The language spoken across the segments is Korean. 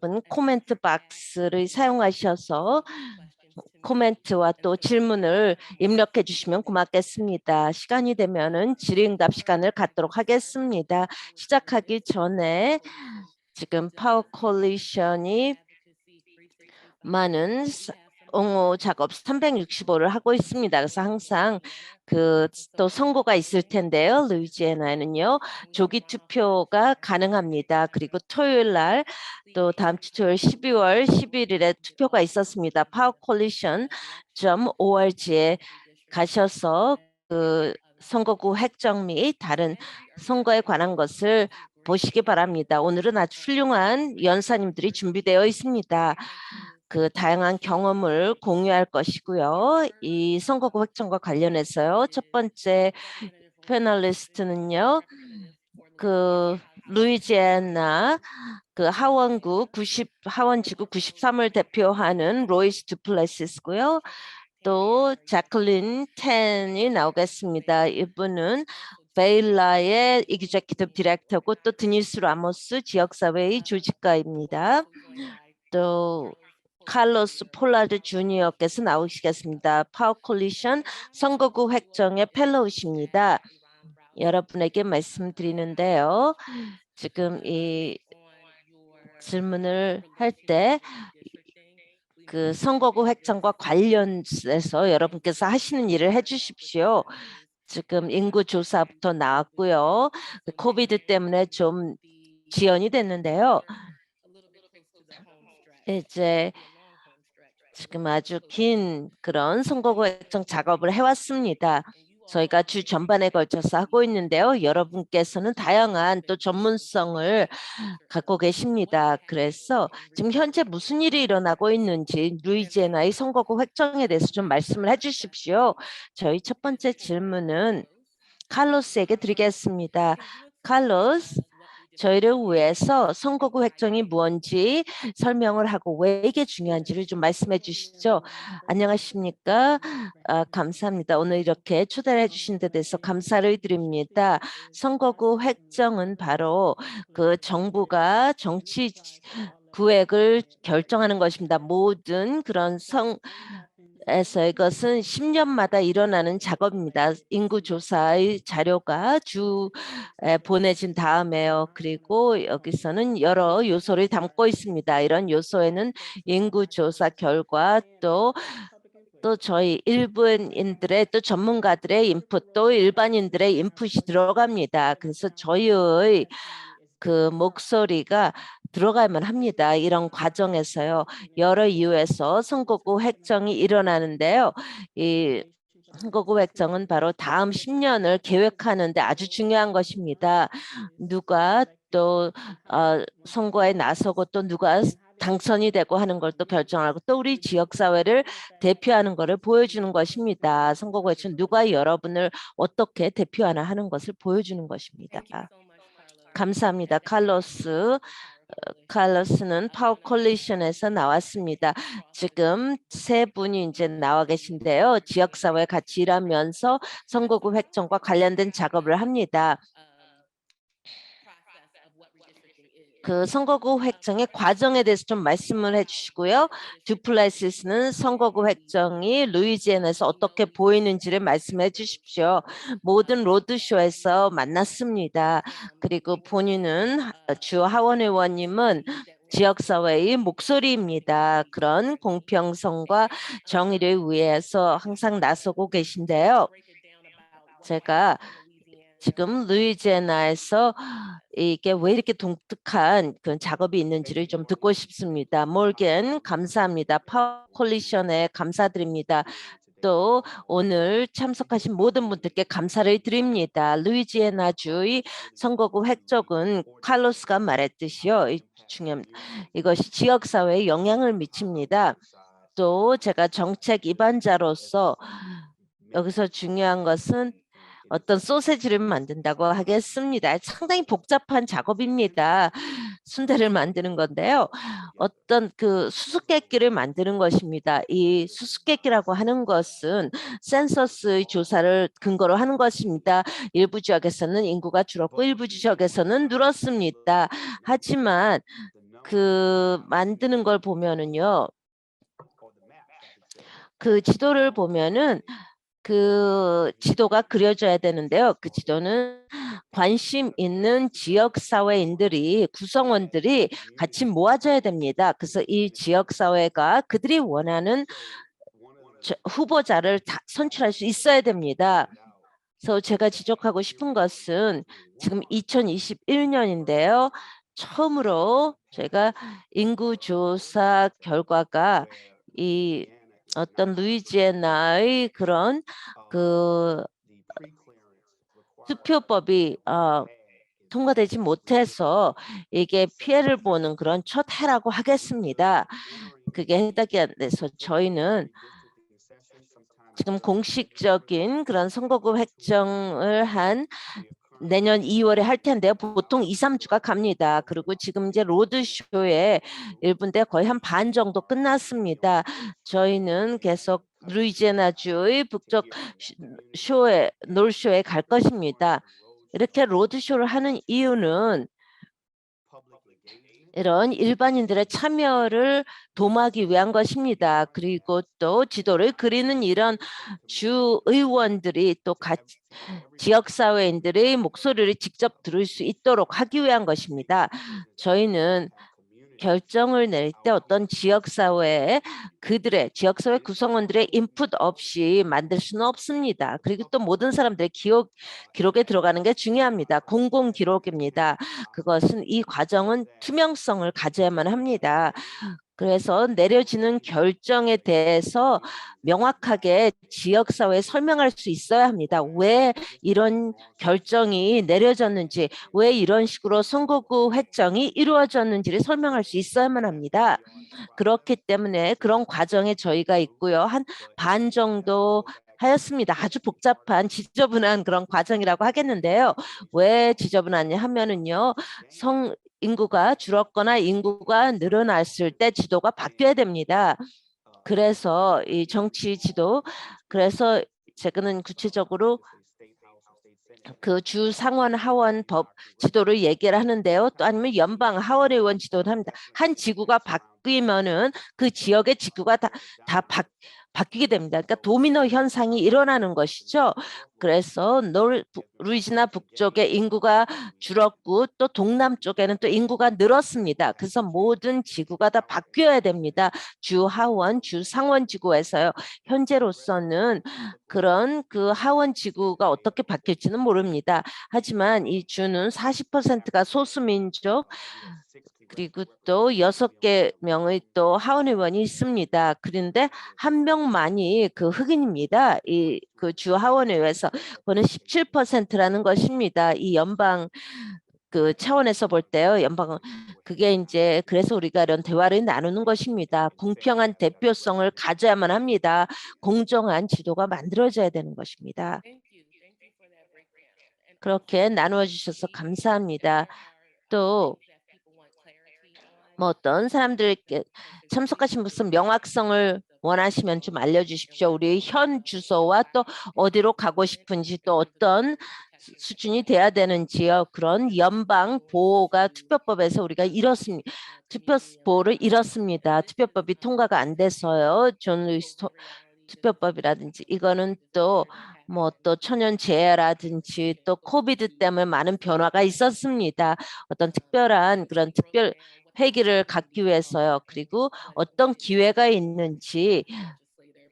여러분 코멘트 박스를 사용하셔서 코멘트와 또 질문을 입력해 주시면 고맙겠습니다. 시간이 되면은 질의응답 시간을 갖도록 하겠습니다. 시작하기 전에 지금 파워 콜리션이 많은 옹호 작업 365를 하고 있습니다. 그래서 항상 또 선고가 있을 텐데요. 루이지애나는요. 조기 투표가 가능합니다. 그리고 토요일 날 또 다음 주 토요일 12월 11일에 투표가 있었습니다. powercoalition.org에 가셔서 선거구 획정 및 다른 선거에 관한 것을 보시기 바랍니다. 오늘은 아주 훌륭한 연사님들이 준비되어 있습니다. 다양한 경험을 공유할 것이고요. 이 선거구 획정과 관련해서요. 첫 번째 패널리스트는요. 루이지애나 하원지구 93을 대표하는 로이스 두플레시스고요. 또 자클린 텐이 나오겠습니다. 이분은 베일라의 이그제큐티브 디렉터고 또 드니스 라모스 지역사회의 조직가입니다. 또 칼로스 폴라드 주니어께서 나오시겠습니다. 파워콜리션 선거구 획정의 펠로우십니다. 여러분에게 말씀드리는데요. 지금 이 질문을 할 때 선거구 획정과 관련해서 여러분께서 하시는 일을 해주십시오. 지금 인구 조사부터 나왔고요. 코비드 때문에 좀 지연이 됐는데요. 이제 지금 아주 긴 그런 선거구 획정 작업을 해왔습니다. 저희가 주 전반에 걸쳐서 하고 있는데요. 여러분께서는 다양한 또 전문성을 갖고 계십니다. 그래서 지금 현재 무슨 일이 일어나고 있는지 루이지애나의 선거구 획정에 대해서 좀 말씀을 해주십시오. 저희 첫 번째 질문은 칼로스에게 드리겠습니다. 칼로스, 저희를 위해서 선거구 획정이 뭔지 설명을 하고 왜 이게 중요한지를 좀 말씀해 주시죠. 안녕하십니까? 감사합니다. 오늘 이렇게 초대를 해주신 데 대해서 감사를 드립니다. 선거구 획정은 바로 정부가 정치 구획을 결정하는 것입니다. 모든 그런 에서 이것은 10년마다 일어나는 작업입니다. 인구조사의 자료가 주에 보내진 다음에요. 그리고 여기서는 여러 요소를 담고 있습니다. 이런 요소에는 인구조사 결과 또 저희 일본인들의 또 전문가들의 인풋 또 일반인들의 인풋이 들어갑니다. 그래서 저희의 목소리가 들어가야만 합니다. 이런 과정에서요. 여러 이유에서 선거구 획정이 일어나는데요. 이 선거구 획정은 바로 다음 10년을 계획하는 데 아주 중요한 것입니다. 누가 또 선거에 나서고 또 누가 당선이 되고 하는 걸 또 결정하고 또 우리 지역사회를 대표하는 것을 보여주는 것입니다. 선거구 획정 누가 여러분을 어떻게 대표하나 하는 것을 보여주는 것입니다. 감사합니다. 칼로스는 파워 콜리션에서 나왔습니다. 지금 세 분이 이제 나와 계신데요. 지역사회 같이 일하면서 선거구 획정과 관련된 작업을 합니다. 선거구 획정의 과정에 대해서 좀 말씀을 해주시고요. 두플레시스는 선거구 획정이 루이지애나에서 어떻게 보이는지를 말씀해 주십시오. 모든 로드쇼에서 만났습니다. 그리고 본인은 주 하원 의원님은 지역사회의 목소리입니다. 그런 공평성과 정의를 위해서 항상 나서고 계신데요. 제가 지금 루이지애나에서 이게 왜 이렇게 독특한 작업이 있는지를 좀 듣고 싶습니다. 몰겐 감사합니다. 파워 콜리션에 감사드립니다. 또 오늘 참석하신 모든 분들께 감사를 드립니다. 루이지애나주의 선거구 획정은 칼로스가 말했듯이요. 중요합니다. 이것이 지역사회에 영향을 미칩니다. 또 제가 정책 입안자로서 여기서 중요한 것은 어떤 소세지를 만든다고 하겠습니다. 상당히 복잡한 작업입니다. 순대를 만드는 건데요. 어떤 수수께끼를 만드는 것입니다. 이 수수께끼라고 하는 것은 센서스 조사를 근거로 하는 것입니다. 일부 지역에서는 인구가 줄었고 일부 지역에서는 늘었습니다. 하지만 그 만드는 걸 보면은요, 그 지도를 보면은 그 지도가 그려져야 되는데요. 그 지도는 관심 있는 지역사회인들이, 구성원들이 같이 모아져야 됩니다. 그래서 이 지역사회가 그들이 원하는 후보자를 다 선출할 수 있어야 됩니다. 그래서 제가 지적하고 싶은 것은 지금 2021년인데요. 처음으로 제가 인구조사 결과가 이 어떤 루이지애나의 그런 그 투표법이 통과되지 못해서 이게 피해를 보는 그런 첫 해라고 하겠습니다. 그게 해당이 안 돼서 저희는 지금 공식적인 그런 선거구 획정을 한 내년 2월에 할 텐데요. 보통 2, 3주가 갑니다. 그리고 지금 이제 로드쇼에 1분대 거의 한 반 정도 끝났습니다. 저희는 계속 루이지애나주의 북쪽 쇼에, 놀쇼에 갈 것입니다. 이렇게 로드쇼를 하는 이유는 이런 일반인들의 참여를 도모하기 위한 것입니다. 그리고 또 지도를 그리는 이런 주 의원들이 또 같이 지역사회인들의 목소리를 직접 들을 수 있도록 하기 위한 것입니다. 저희는 결정을 낼 때 어떤 지역사회에 그들의 지역사회 구성원들의 인풋 없이 만들 수는 없습니다. 그리고 또 모든 사람들의 기록에 들어가는 게 중요합니다. 공공기록입니다. 그것은 이 과정은 투명성을 가져야만 합니다. 그래서 내려지는 결정에 대해서 명확하게 지역사회에 설명할 수 있어야 합니다. 왜 이런 결정이 내려졌는지, 왜 이런 식으로 선거구 획정이 이루어졌는지를 설명할 수 있어야만 합니다. 그렇기 때문에 그런 과정에 저희가 있고요. 한 반 정도 하였습니다. 아주 복잡한 지저분한 그런 과정이라고 하겠는데요. 왜 지저분하냐 하면은요. 인구가 줄었거나 인구가 늘어났을 때 지도가 바뀌어야 됩니다. 그래서 이 정치 지도, 그래서 제가는 구체적으로 그 주 상원 하원 법 지도를 얘기를 하는데요. 또 아니면 연방 하원 의원 지도를 합니다. 한 지구가 바뀌면은 그 지역의 지구가 다 바뀌게 됩니다. 그러니까 도미노 현상이 일어나는 것이죠. 그래서 루이지나 북쪽에 인구가 줄었고 또 동남 쪽에는 또 인구가 늘었습니다. 그래서 모든 지구가 다 바뀌어야 됩니다. 주 하원, 주 상원 지구에서요. 현재로서는 그런 그 하원 지구가 어떻게 바뀔지는 모릅니다. 하지만 이 주는 40%가 소수민족 그리고 또 6개 명의 또 하원 의원이 있습니다. 그런데 한 명만이 그 흑인입니다. 이 그 주 하원의회에서 그거는 17%라는 것입니다. 이 연방 그 차원에서 볼 때요. 연방은 그게 이제 그래서 우리가 이런 대화를 나누는 것입니다. 공평한 대표성을 가져야만 합니다. 공정한 지도가 만들어져야 되는 것입니다. 그렇게 나누어 주셔서 감사합니다. 또 뭐 어떤 사람들께 참석하신 무슨 명확성을 원하시면 좀 알려주십시오. 우리 현 주소와 또 어디로 가고 싶은지 또 어떤 수준이 돼야 되는지요. 그런 연방 보호가 투표법에서 우리가 잃었습니다. 투표 보호를 잃었습니다. 투표법이 통과가 안 돼서요. 존 루이스 투표법이라든지 이거는 또 뭐 또 천연재해라든지 또 코비드 때문에 많은 변화가 있었습니다. 어떤 특별한 그런 특별 회기를 갖기 위해서요. 그리고 어떤 기회가 있는지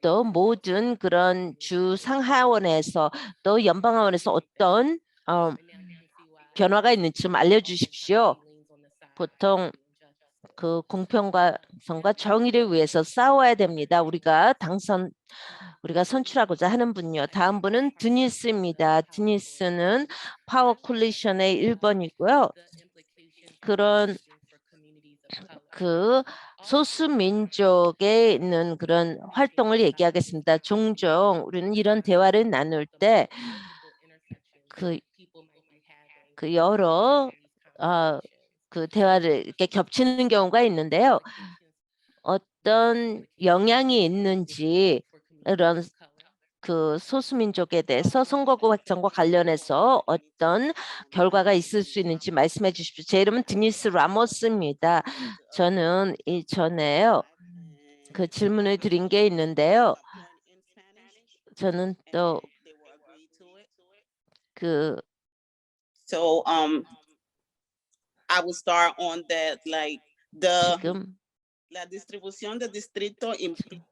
또 모든 그런 주 상하원에서 또 연방하원에서 어떤 변화가 있는지 좀 알려주십시오. 보통 그 공평과 정의를 위해서 싸워야 됩니다. 우리가 선출하고자 하는 분요. 다음 분은 드니스입니다. 드니스는 파워 콜리션의 1번이고요. 그런 그 소수민족에 있는 그런 활동을 얘기하겠습니다. 종종 우리는 이런 대화를 나눌 때 그 여러 그 대화를 이렇게 겹치는 경우가 있는데요. 어떤 영향이 있는지 이런 그 소수민족에 대해서 선거구 확정과 관련해서 어떤 결과가 있을 수 있는지 말씀해 주십시오. 제 이름은 드니스 라모스입니다. 저는 이전에요. 그 질문을 드린 게 있는데요. 저는 또 그 So I will start on that, like the 지금 la distribución de distrito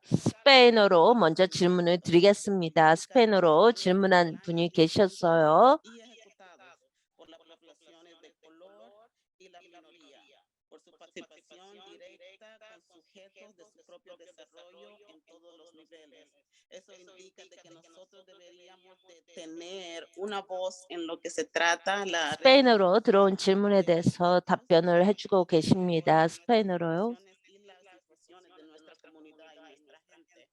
스페인어로 먼저 질문을 드리겠습니다. 스페인어로 질문한 분이 계셨어요. y ejecutados por las poblaciones de color y la minoría por su participación directa con sujetos de su propio desarrollo en todos los niveles. Eso indica de que nosotros deberíamos de tener una voz en lo que se trata la 스페인어로 들어온 질문에 대해서 답변을 해주고 계십니다. 스페인어로요. y las situaciones de nuestra comunidad y nuestra gente.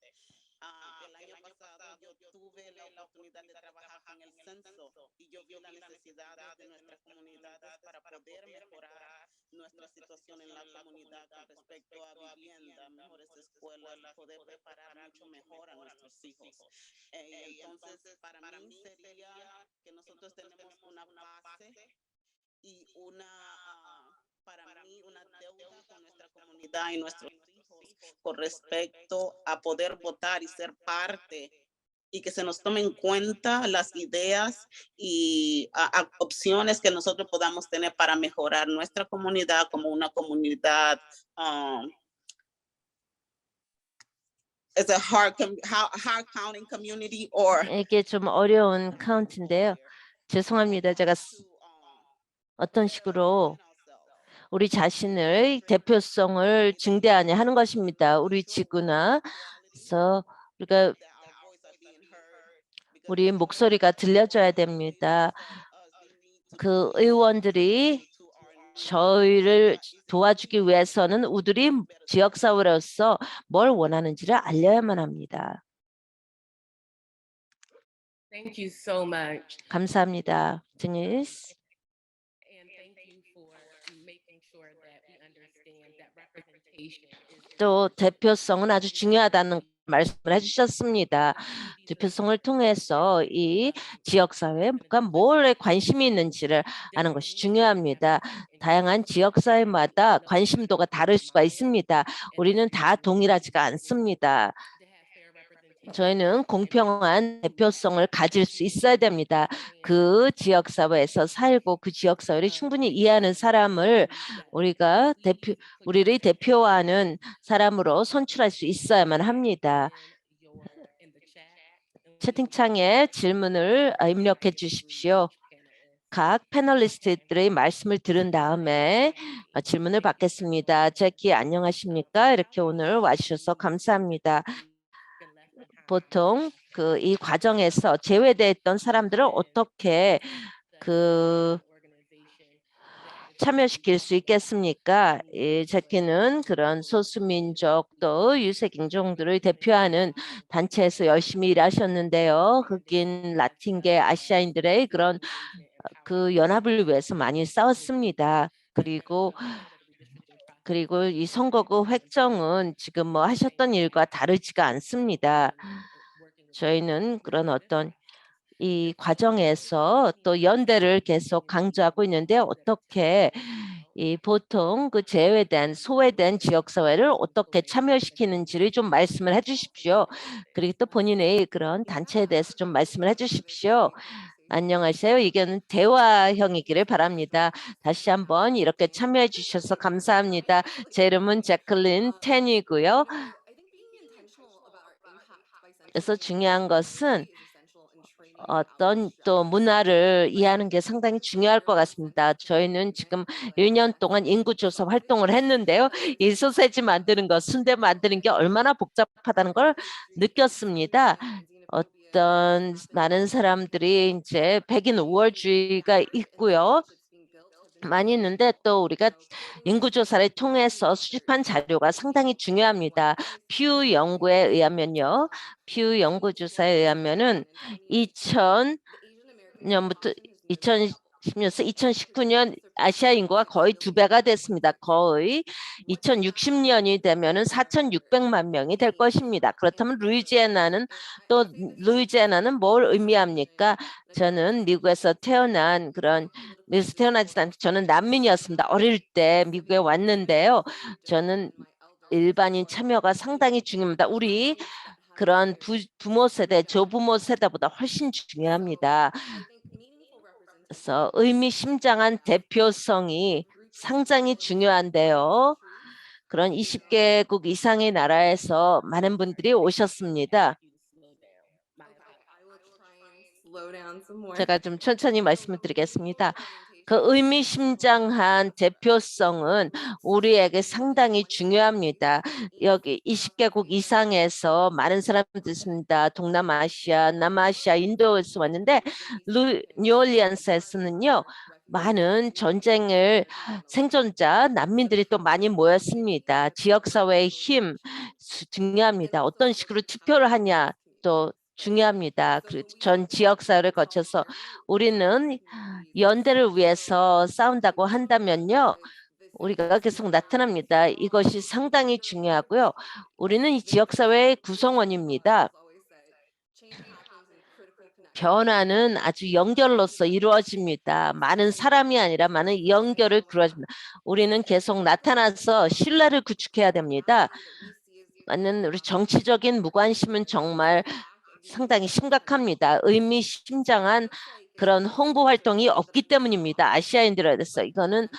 El año pasado yo tuve la oportunidad de trabajar con el censo y yo vi las necesidades de nuestras comunidades para poder mejorar nuestra situación en la comunidad con respecto a vivienda, mejores escuelas, poder preparar mucho mejor a nuestros hijos. Entonces, para mí sería que nosotros tenemos una base y para mí, una deuda con nuestra comunidad y nuestros hijos con respecto a poder votar y ser parte y que se nos tomen en cuenta las ideas y opciones que nosotros podamos tener para mejorar nuestra comunidad como una comunidad it's a hard counting community or 이게 좀 어려운 카운트인데요. 죄송합니다. 제가 어떤 식으로 우리 자신의 대표성을 증대하냐 하는 것입니다. 우리 지구나 그래서 우리가 우리 목소리가 들려줘야 됩니다. 그 의원들이 저희를 도와주기 위해서는 우리들이 지역사회로서 뭘 원하는지를 알려야만 합니다. Thank you so much. 감사합니다. 드니스. And thank you for making sure that we understand that representation is 또 대표성은 아주 중요하다는 말씀을 해주셨습니다. 대표성을 통해서 이 지역사회가 뭐에 관심이 있는지를 아는 것이 중요합니다. 다양한 지역사회마다 관심도가 다를 수가 있습니다. 우리는 다 동일하지가 않습니다. 저희는 공평한 대표성을 가질 수 있어야 됩니다. 그 지역사회에서 살고 그 지역사회를 충분히 이해하는 사람을 우리를 대표하는 사람으로 선출할 수 있어야만 합니다. 채팅창에 질문을 입력해 주십시오. 각 패널리스트들의 말씀을 들은 다음에 질문을 받겠습니다. 제키 안녕하십니까? 이렇게 오늘 와주셔서 감사합니다. 보통 이 과정에서 제외됐던 사람들을 어떻게 참여시킬 수 있겠습니까? 제키는 그런 소수민족 또 유색인종들을 대표하는 단체에서 열심히 일하셨는데요. 흑인, 라틴계, 아시아인들의 그런 그 연합을 위해서 많이 싸웠습니다. 그리고 이 선거구 획정은 지금 뭐 하셨던 일과 다르지가 않습니다. 저희는 그런 어떤 이 과정에서 또 연대를 계속 강조하고 있는데 어떻게 보통 그 제외된 소외된 지역사회를 어떻게 참여시키는지를 좀 말씀을 해주십시오. 그리고 또 본인의 그런 단체에 대해서 좀 말씀을 해주십시오. 안녕하세요. 이거는 대화형이기를 바랍니다. 다시 한번 이렇게 참여해 주셔서 감사합니다. 제 이름은 제클린 텐이고요. 그래서 중요한 것은 어떤 또 문화를 이해하는 게 상당히 중요할 것 같습니다. 저희는 지금 1년 동안 인구조사 활동을 했는데요. 이 소세지 만드는 것, 순대 만드는 게 얼마나 복잡하다는 걸 느꼈습니다. 어떤 많은 사람들이 이제 백인 우월주의가 있고요. 많이 있는데 또 우리가 인구조사를 통해서 수집한 자료가 상당히 중요합니다. 퓨 연구에 의하면요. 퓨 연구조사에 의하면은 2000년부터 16세 2019년 아시아 인구가 거의 2배가 됐습니다. 거의 2060년이 되면은 4,600만 명이 될 것입니다. 그렇다면 루이지애나는 뭘 의미합니까? 저는 미국에서 태어난 미국에서 태어나지 않고 저는 난민이었습니다. 어릴 때 미국에 왔는데요. 저는 일반인 참여가 상당히 중요합니다. 우리 그런 부모 세대, 조부모 세대보다 훨씬 중요합니다. 그래서 의미심장한 대표성이 상당히 중요한데요. 그런 20개국 이상의 나라에서 많은 분들이 오셨습니다. 제가 좀 천천히 말씀을 드리겠습니다. 그 의미심장한 대표성은 우리에게 상당히 중요합니다. 여기 20개국 이상에서 많은 사람들이 있습니다. 동남아시아, 남아시아, 인도에서 왔는데 뉴올리언스에서는요. 많은 전쟁을 생존자, 난민들이 또 많이 모였습니다. 지역사회의 힘 중요합니다. 어떤 식으로 투표를 하냐 또 중요합니다. 전 지역사회를 거쳐서 우리는 연대를 위해서 싸운다고 한다면요. 우리가 계속 나타납니다. 이것이 상당히 중요하고요. 우리는 이 지역사회의 구성원입니다. 변화는 아주 연결로서 이루어집니다. 많은 사람이 아니라 많은 연결을 이루어집니다. 우리는 계속 나타나서 신뢰를 구축해야 됩니다. 많은 우리 정치적인 무관심은 정말 상당히 심각합니다. 의미심장한 그런 홍보 활동이 없기 때문입니다. 아시아인들에 대해서 이거는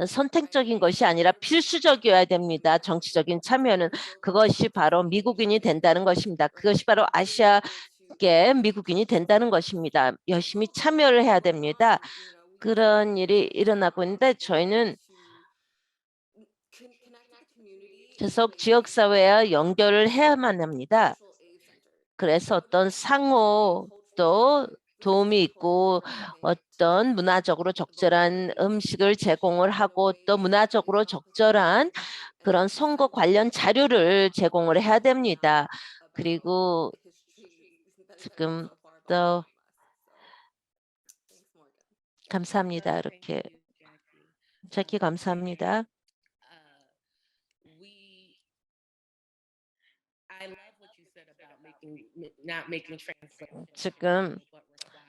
선택적인 것이 아니라 필수적이어야 됩니다. 정치적인 참여는 그것이 바로 미국인이 된다는 것입니다. 그것이 바로 아시아계 미국인이 된다는 것입니다. 열심히 참여를 해야 됩니다. 그런 일이 일어나고 있는데 저희는 계속 지역사회와 연결을 해야만 합니다. 그래서 어떤 상호 또 도움이 있고 어떤 문화적으로 적절한 음식을 제공을 하고 또 문화적으로 적절한 그런 선거 관련 자료를 제공을 해야 됩니다. 그리고 지금 또 감사합니다. 이렇게 자기 감사합니다. 지금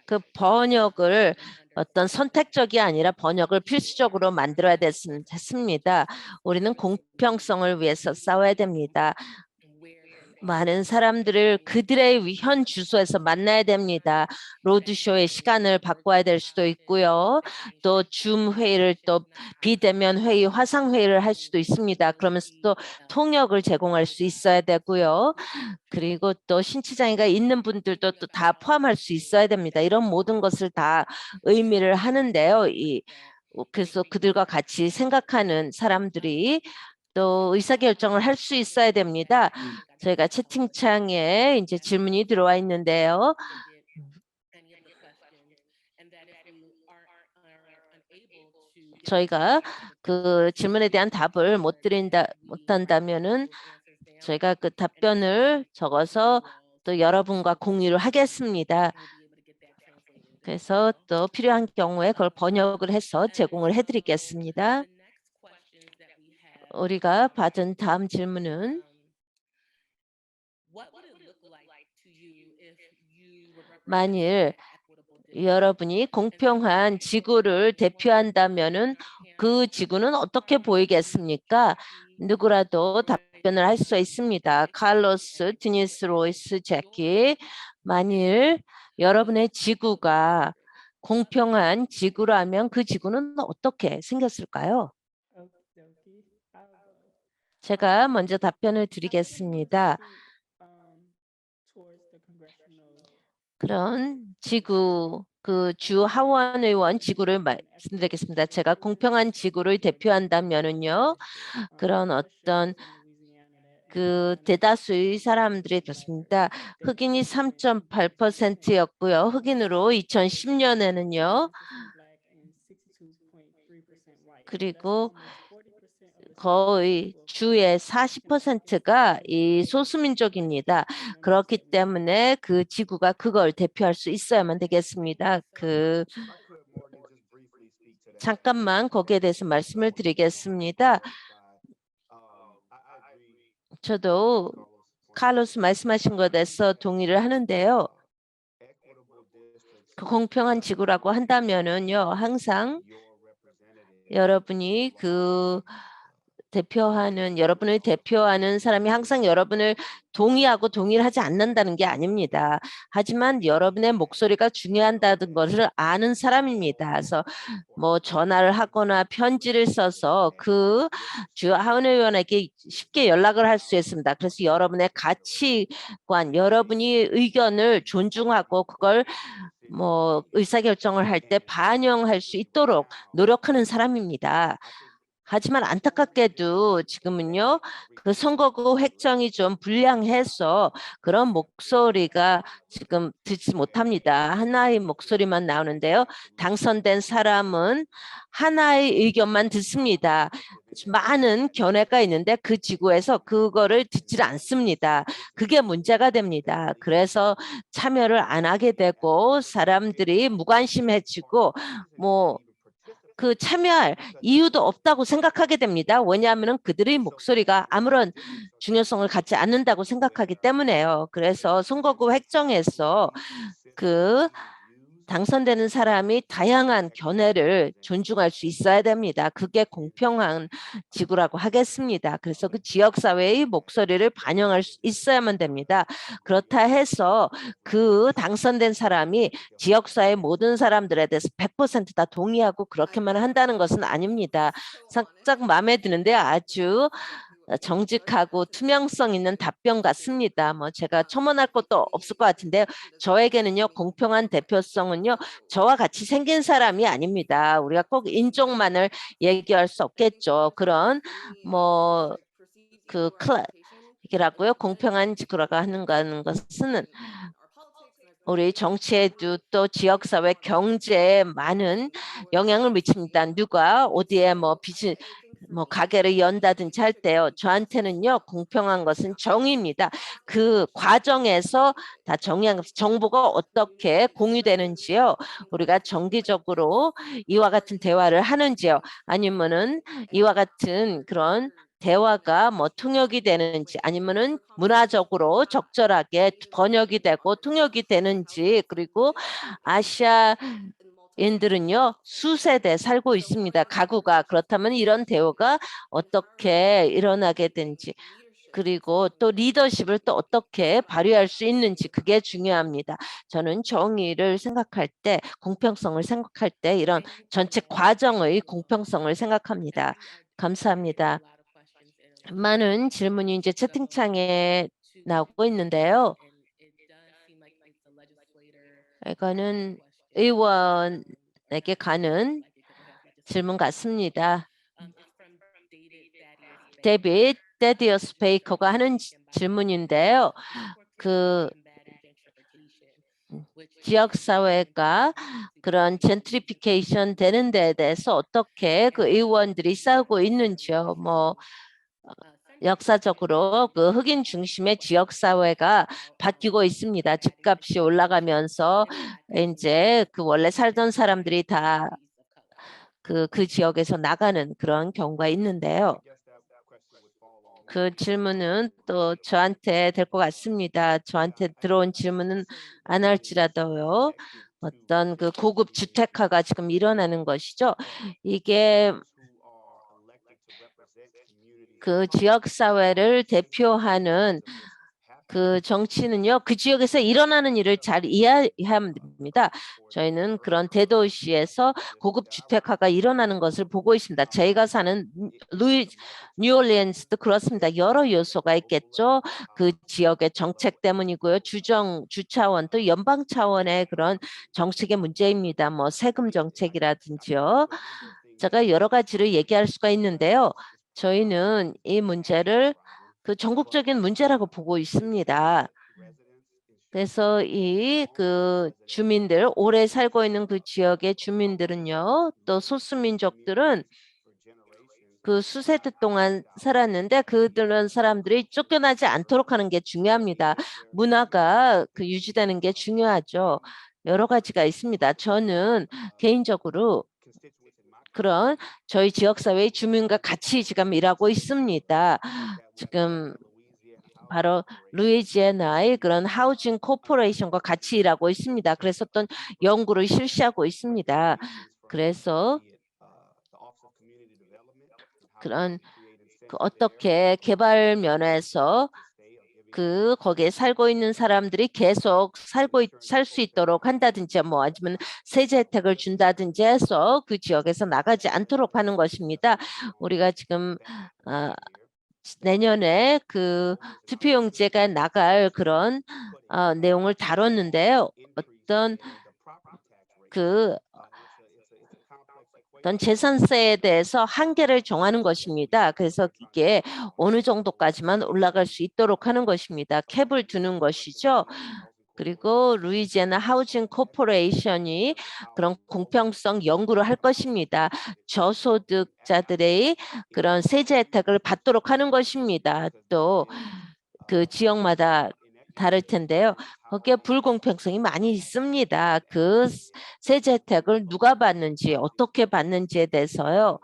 그 번역을 어떤 선택적이 아니라 번역을 필수적으로 만들어야 됐습니다. 우리는 공평성을 위해서 싸워야 됩니다. 많은 사람들을 그들의 현 주소에서 만나야 됩니다. 로드쇼의 시간을 바꿔야 될 수도 있고요. 또 줌 회의를 또 비대면 회의, 화상 회의를 할 수도 있습니다. 그러면서 또 통역을 제공할 수 있어야 되고요. 그리고 또 신치장애가 있는 분들도 또 다 포함할 수 있어야 됩니다. 이런 모든 것을 다 의미를 하는데요. 그래서 그들과 같이 생각하는 사람들이 또 의사결정을 할 수 있어야 됩니다. 저희가 채팅창에 이제 질문이 들어와 있는데요. 저희가 그 질문에 대한 답을 못한다면은 저희가 그 답변을 적어서 또 여러분과 공유를 하겠습니다. 그래서 또 필요한 경우에 그걸 번역을 해서 제공을 해드리겠습니다. 우리가 받은 다음 질문은 만일 여러분이 공평한 지구를 대표한다면은 그 지구는 어떻게 보이겠습니까? 누구라도 답변을 할 수 있습니다. 칼로스, 드니스, 로이스, 제키. 만일 여러분의 지구가 공평한 지구라면 그 지구는 어떻게 생겼을까요? 제가 먼저 답변을 드리겠습니다. 그런 지구, 그 주 하원 의원 지구를 말씀드리겠습니다. 제가 공평한 지구를 대표한다면은요, 그런 어떤 그 대다수의 사람들이 그렇습니다. 흑인이 3.8%였고요. 흑인으로 2010년에는요. 그리고 거의 주의 40%가 이 소수민족입니다. 그렇기 때문에 그 지구가 그걸 대표할 수 있어야만 되겠습니다. 잠깐만 거기에 대해서 말씀을 드리겠습니다. 저도 칼로스 말씀하신 것에 대해서 동의를 하는데요. 그 공평한 지구라고 한다면은요, 항상 여러분이 여러분을 대표하는 사람이 항상 여러분을 동의하고 동의를 하지 않는다는 게 아닙니다. 하지만 여러분의 목소리가 중요하다는 것을 아는 사람입니다. 그래서 뭐 전화를 하거나 편지를 써서 그 주 하원 의원에게 쉽게 연락을 할 수 있습니다. 그래서 여러분의 가치관, 여러분이 의견을 존중하고 그걸 뭐 의사결정을 할 때 반영할 수 있도록 노력하는 사람입니다. 하지만 안타깝게도 지금은요, 그 선거구 획정이 좀 불량해서 그런 목소리가 지금 듣지 못합니다. 하나의 목소리만 나오는데요. 당선된 사람은 하나의 의견만 듣습니다. 많은 견해가 있는데 그 지구에서 그거를 듣지 않습니다. 그게 문제가 됩니다. 그래서 참여를 안 하게 되고 사람들이 무관심해지고 뭐 그 참여할 이유도 없다고 생각하게 됩니다. 왜냐하면 그들의 목소리가 아무런 중요성을 갖지 않는다고 생각하기 때문에요. 그래서 선거구 획정에서 그 당선되는 사람이 다양한 견해를 존중할 수 있어야 됩니다. 그게 공평한 지구라고 하겠습니다. 그래서 그 지역사회의 목소리를 반영할 수 있어야만 됩니다. 그렇다 해서 그 당선된 사람이 지역사회 모든 사람들에 대해서 100%다 동의하고 그렇게만 한다는 것은 아닙니다. 살짝 마음에 드는데 아주 정직하고 투명성 있는 답변 같습니다. 뭐 제가 첨언할 것도 없을 것 같은데요. 저에게는요, 공평한 대표성은요, 저와 같이 생긴 사람이 아닙니다. 우리가 꼭 인종만을 얘기할 수 없겠죠. 그런 이라고요. 공평한 지구라고 하는 것은 우리 정치에도 또 지역사회 경제에 많은 영향을 미칩니다. 누가 어디에 뭐 가게를 연다든지 할 때요. 저한테는요, 공평한 것은 정의입니다. 그 과정에서 다 정의한 것은 정보가 어떻게 공유되는지요. 우리가 정기적으로 이와 같은 대화를 하는지요. 아니면은 이와 같은 그런 대화가 뭐 통역이 되는지 아니면은 문화적으로 적절하게 번역이 되고 통역이 되는지 그리고 아시아인들은요 수세대 살고 있습니다. 가구가 그렇다면 이런 대화가 어떻게 일어나게 되는지 그리고 또 리더십을 또 어떻게 발휘할 수 있는지 그게 중요합니다. 저는 정의를 생각할 때 공평성을 생각할 때 이런 전체 과정의 공평성을 생각합니다. 감사합니다. 많은 질문이 이제 채팅창에 나오고 있는데요. 이거는 의원에게 가는 질문 같습니다. 데빗 데디어스 베이커가 하는 질문인데요. 그 지역사회가 그런 젠트리피케이션 되는 데에 대해서 어떻게 그 의원들이 싸우고 있는지요. 뭐 역사적으로 그 흑인 중심의 지역 사회가 바뀌고 있습니다. 집값이 올라가면서 이제 그 원래 살던 사람들이 다 그 지역에서 나가는 그런 경우가 있는데요. 그 질문은 또 저한테 될 것 같습니다. 저한테 들어온 질문은 안 할지라도요. 어떤 그 고급 주택화가 지금 일어나는 것이죠. 이게 그 지역사회를 대표하는 그 정치는요, 그 지역에서 일어나는 일을 잘 이해하면 됩니다. 저희는 그런 대도시에서 고급 주택화가 일어나는 것을 보고 있습니다. 저희가 사는 뉴올리언스도 그렇습니다. 여러 요소가 있겠죠. 그 지역의 정책 때문이고요. 주차원 또 연방 차원의 그런 정책의 문제입니다. 뭐 세금 정책이라든지요. 제가 여러 가지를 얘기할 수가 있는데요. 저희는 이 문제를 그 전국적인 문제라고 보고 있습니다. 그래서 이 그 주민들, 오래 살고 있는 그 지역의 주민들은요, 또 소수민족들은 그 수세대 동안 살았는데 그들은 사람들이 쫓겨나지 않도록 하는 게 중요합니다. 문화가 그 유지되는 게 중요하죠. 여러 가지가 있습니다. 저는 개인적으로 그런 저희 지역사회의 주민과 같이 지금 일하고 있습니다. 지금 바로 루이지애나의 그런 하우징 코퍼레이션과 같이 일하고 있습니다. 그래서 어떤 연구를 실시하고 있습니다. 그래서 그런 어떻게 개발 면에서 거기에 살고 있는 사람들이 계속 살 수 있도록 한다든지 뭐 아니면 세제 혜택을 준다든지 해서 그 지역에서 나가지 않도록 하는 것입니다. 우리가 지금 내년에 그 투표용지가 나갈 그런 내용을 다뤘는데요. 어떤 재산세에 대해서 한계를 정하는 것입니다. 그래서 이게 어느 정도까지만 올라갈 수 있도록 하는 것입니다. 캡을 두는 것이죠. 그리고 루이지애나 하우징 코퍼레이션이 그런 공평성 연구를 할 것입니다. 저소득자들의 그런 세제 혜택을 받도록 하는 것입니다. 또 그 지역마다 다를 텐데요. 거기에 불공평성이 많이 있습니다. 그 세제 혜택을 누가 받는지 어떻게 받는지에 대해서요.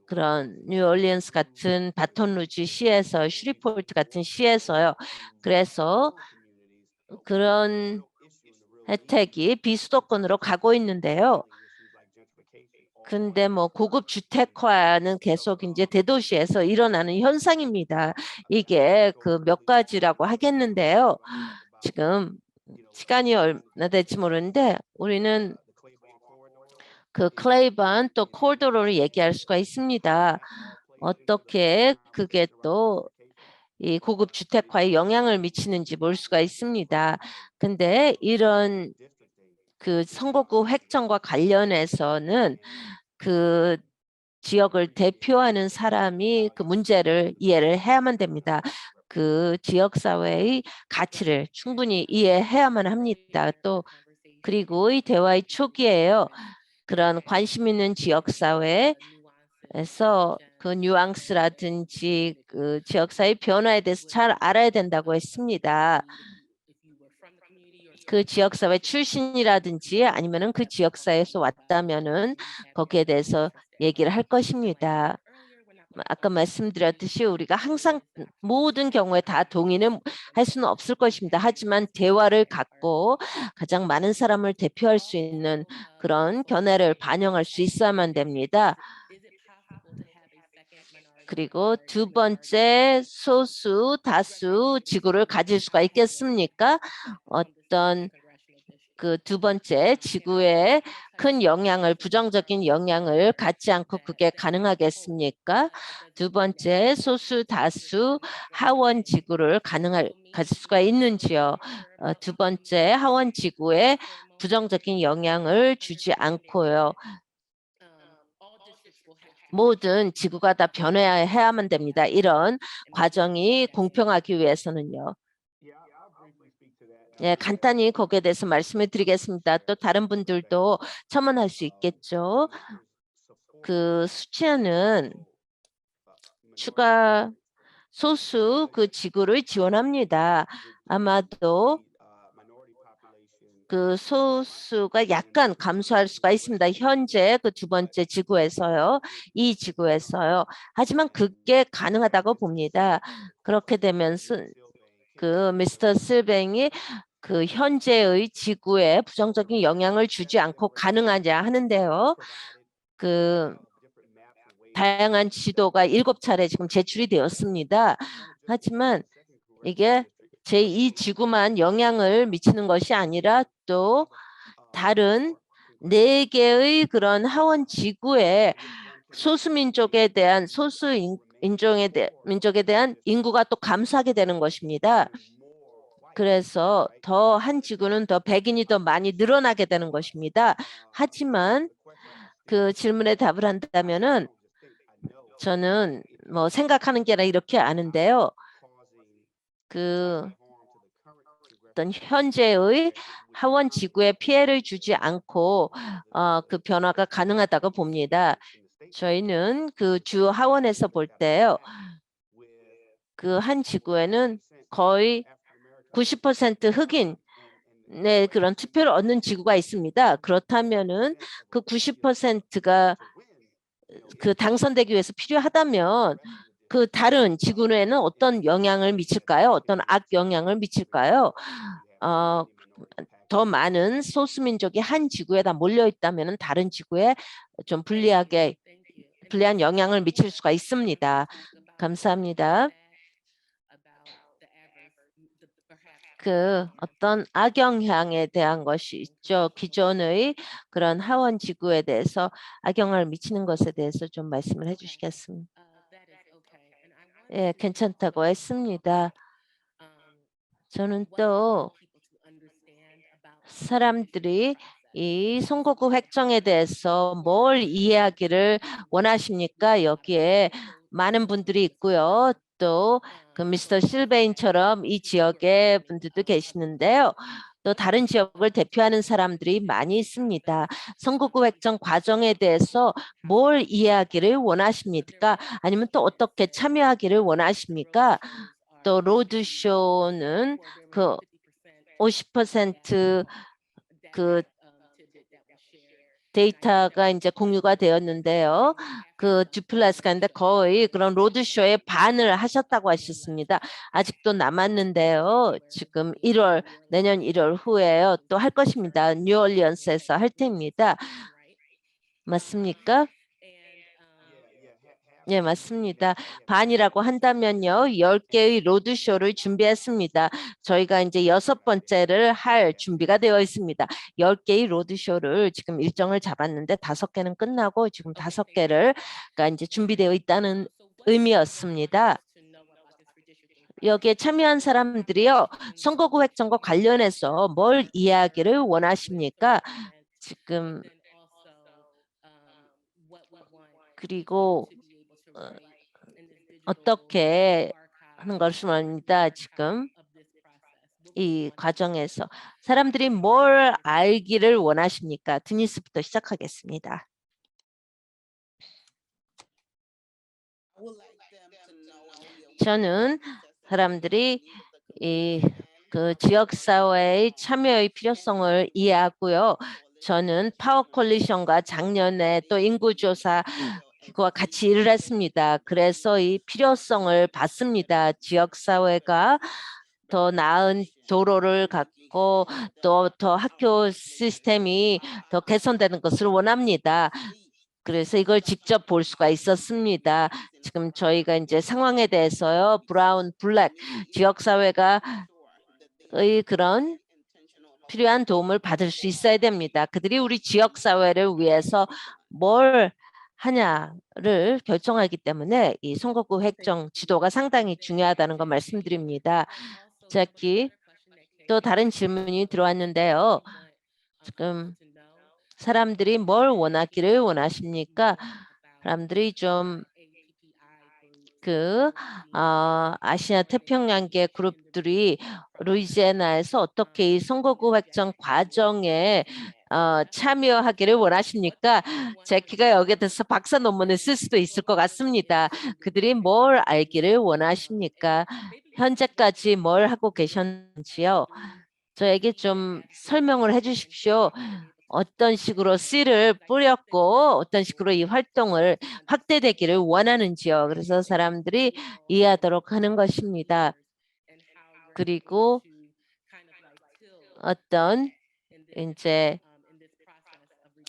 그런 뉴올리언스 같은 바톤루즈 시에서 슈리포트 같은 시에서요. 그래서 그런 혜택이 비수도권으로 가고 있는데요. 근데 뭐 고급 주택화는 계속 이제 대도시에서 일어나는 현상입니다. 이게 그 몇 가지라고 하겠는데요. 지금 시간이 얼마나 될지 모르는데 우리는 그 클레이번 또 코리도로를 얘기할 수가 있습니다. 어떻게 그게 또 이 고급 주택화에 영향을 미치는지 볼 수가 있습니다. 근데 이런 그 선거구 획정과 관련해서는 그 지역을 대표하는 사람이 그 문제를 이해를 해야만 됩니다. 그 지역사회의 가치를 충분히 이해해야만 합니다. 또 그리고 이 대화의 초기에요. 그런 관심 있는 지역사회에서 그 뉘앙스라든지 그 지역사회 변화에 대해서 잘 알아야 된다고 했습니다. 그 지역사회 출신이라든지 아니면은 그 지역사회에서 왔다면은 거기에 대해서 얘기를 할 것입니다. 아까 말씀드렸듯이 우리가 항상 모든 경우에 다 동의는 할 수는 없을 것입니다. 하지만 대화를 갖고 가장 많은 사람을 대표할 수 있는 그런 견해를 반영할 수 있어야만 됩니다. 그리고 두 번째, 소수, 다수 지구를 가질 수가 있겠습니까? 어떤 그 두 번째, 지구에 큰 영향을, 부정적인 영향을 갖지 않고 그게 가능하겠습니까? 두 번째, 소수, 다수, 하원 지구를 가질 수가 있는지요? 두 번째, 하원 지구에 부정적인 영향을 주지 않고요. 모든 지구가 다 변해야만 됩니다. 이런 과정이 공평하기 위해서는요. 예, 간단히 거기에 대해서 말씀을 드리겠습니다. 또 다른 분들도 첨언할 수 있겠죠. 그 수치는 추가 소수 그 지구를 지원합니다. 아마도 그 소수가 약간 감소할 수가 있습니다. 현재 그 두 번째 지구에서요. 이 지구에서요. 하지만 그게 가능하다고 봅니다. 그렇게 되면서 그 미스터 실뱅이 그 현재의 지구에 부정적인 영향을 주지 않고 가능하냐 하는데요. 그 다양한 지도가 7차례 지금 제출이 되었습니다. 하지만 이게 제2지구만 영향을 미치는 것이 아니라 또 다른 4개의 그런 하원 지구에 소수민족에 대한 민족에 대한 인구가 또 감소하게 되는 것입니다. 그래서 더 한 지구는 더 백인이 더 많이 늘어나게 되는 것입니다. 하지만 그 질문에 답을 한다면은 저는 뭐 생각하는 게 아니라 이렇게 아는데요. 그 어떤 현재의 하원 지구에 피해를 주지 않고 그 변화가 가능하다고 봅니다. 저희는 그 주 하원에서 볼 때요. 그 한 지구에는 거의 90% 흑인 네, 그런 투표를 얻는 지구가 있습니다. 그렇다면은 그 90%가 그 당선되기 위해서 필요하다면 그 다른 지구에는 어떤 영향을 미칠까요? 어떤 악영향을 미칠까요? 더 많은 소수민족이 한 지구에 다 몰려 있다면 다른 지구에 좀 불리한 영향을 미칠 수가 있습니다. 감사합니다. 그 어떤 악영향에 대한 것이 있죠. 기존의 그런 하원 지구에 대해서 악영향을 미치는 것에 대해서 좀 말씀을 해주시겠습니다. 예, 괜찮다고 했습니다. 저는 또 사람들이 이 선거구 획정에 대해서 뭘 이해하기를 원하십니까? 여기에 많은 분들이 있고요. 또 그 미스터 실베인처럼 이 지역의 분들도 계시는데요. 또 다른 지역을 대표하는 사람들이 많이 있습니다. 선거구 획정 과정에 대해서 뭘 이해하기를 원하십니까? 아니면 또 어떻게 참여하기를 원하십니까? 또 로드쇼는 그 50% 데이터가 이제 공유가 되었는데요. 그 듀플라스가 있는데 거의 그런 로드쇼의 반을 하셨다고 하셨습니다. 아직도 남았는데요. 지금 내년 1월 후에요. 또 할 것입니다. 뉴올리언스에서 할 테입니다. 맞습니까? 네, 맞습니다. 반이라고 한다면요. 10개의 로드쇼를 준비했습니다. 저희가 이제 6번째를 할 준비가 되어 있습니다. 10개의 로드쇼를 지금 일정을 잡았는데 5개는 끝나고 지금 5개를 이제 준비되어 있다는 의미였습니다. 여기에 참여한 사람들이요. 선거구 획정과 관련해서 뭘 이야기를 원하십니까? 지금 그리고 어떻게 하는 것입니다. 지금 이 과정에서 사람들이 뭘 알기를 원하십니까? 드니스부터 시작하겠습니다. 저는 사람들이 그 지역사회의 참여의 필요성을 이해하고요. 저는 파워 콜리션과 작년에 또 인구조사 기구와 같이 일을 했습니다. 그래서 이 필요성을 봤습니다. 지역사회가 더 나은 도로를 갖고 또 더 학교 시스템이 더 개선되는 것을 원합니다. 그래서 이걸 직접 볼 수가 있었습니다. 지금 저희가 이제 상황에 대해서요, 브라운, 블랙 지역사회가 그런 필요한 도움을 받을 수 있어야 됩니다. 그들이 우리 지역사회를 위해서 뭘 하냐를 결정하기 때문에 이 선거구 획정 지도가 상당히 중요하다는 거 말씀드립니다. 자키 또 다른 질문이 들어왔는데요. 지금 사람들이 뭘 원하기를 원하십니까? 사람들이 좀 아시아 태평양계 그룹들이 루이지애나에서 어떻게 이 선거구 획정 과정에 참여하기를 원하십니까? 제키가 여기에 대해서 박사 논문을 쓸 수도 있을 것 같습니다. 그들이 뭘 알기를 원하십니까? 현재까지 뭘 하고 계셨는지요? 저에게 좀 설명을 해주십시오. 어떤 식으로 씨를 뿌렸고 어떤 식으로 이 활동을 확대되기를 원하는지요. 그래서 사람들이 이해하도록 하는 것입니다. 그리고 어떤 이제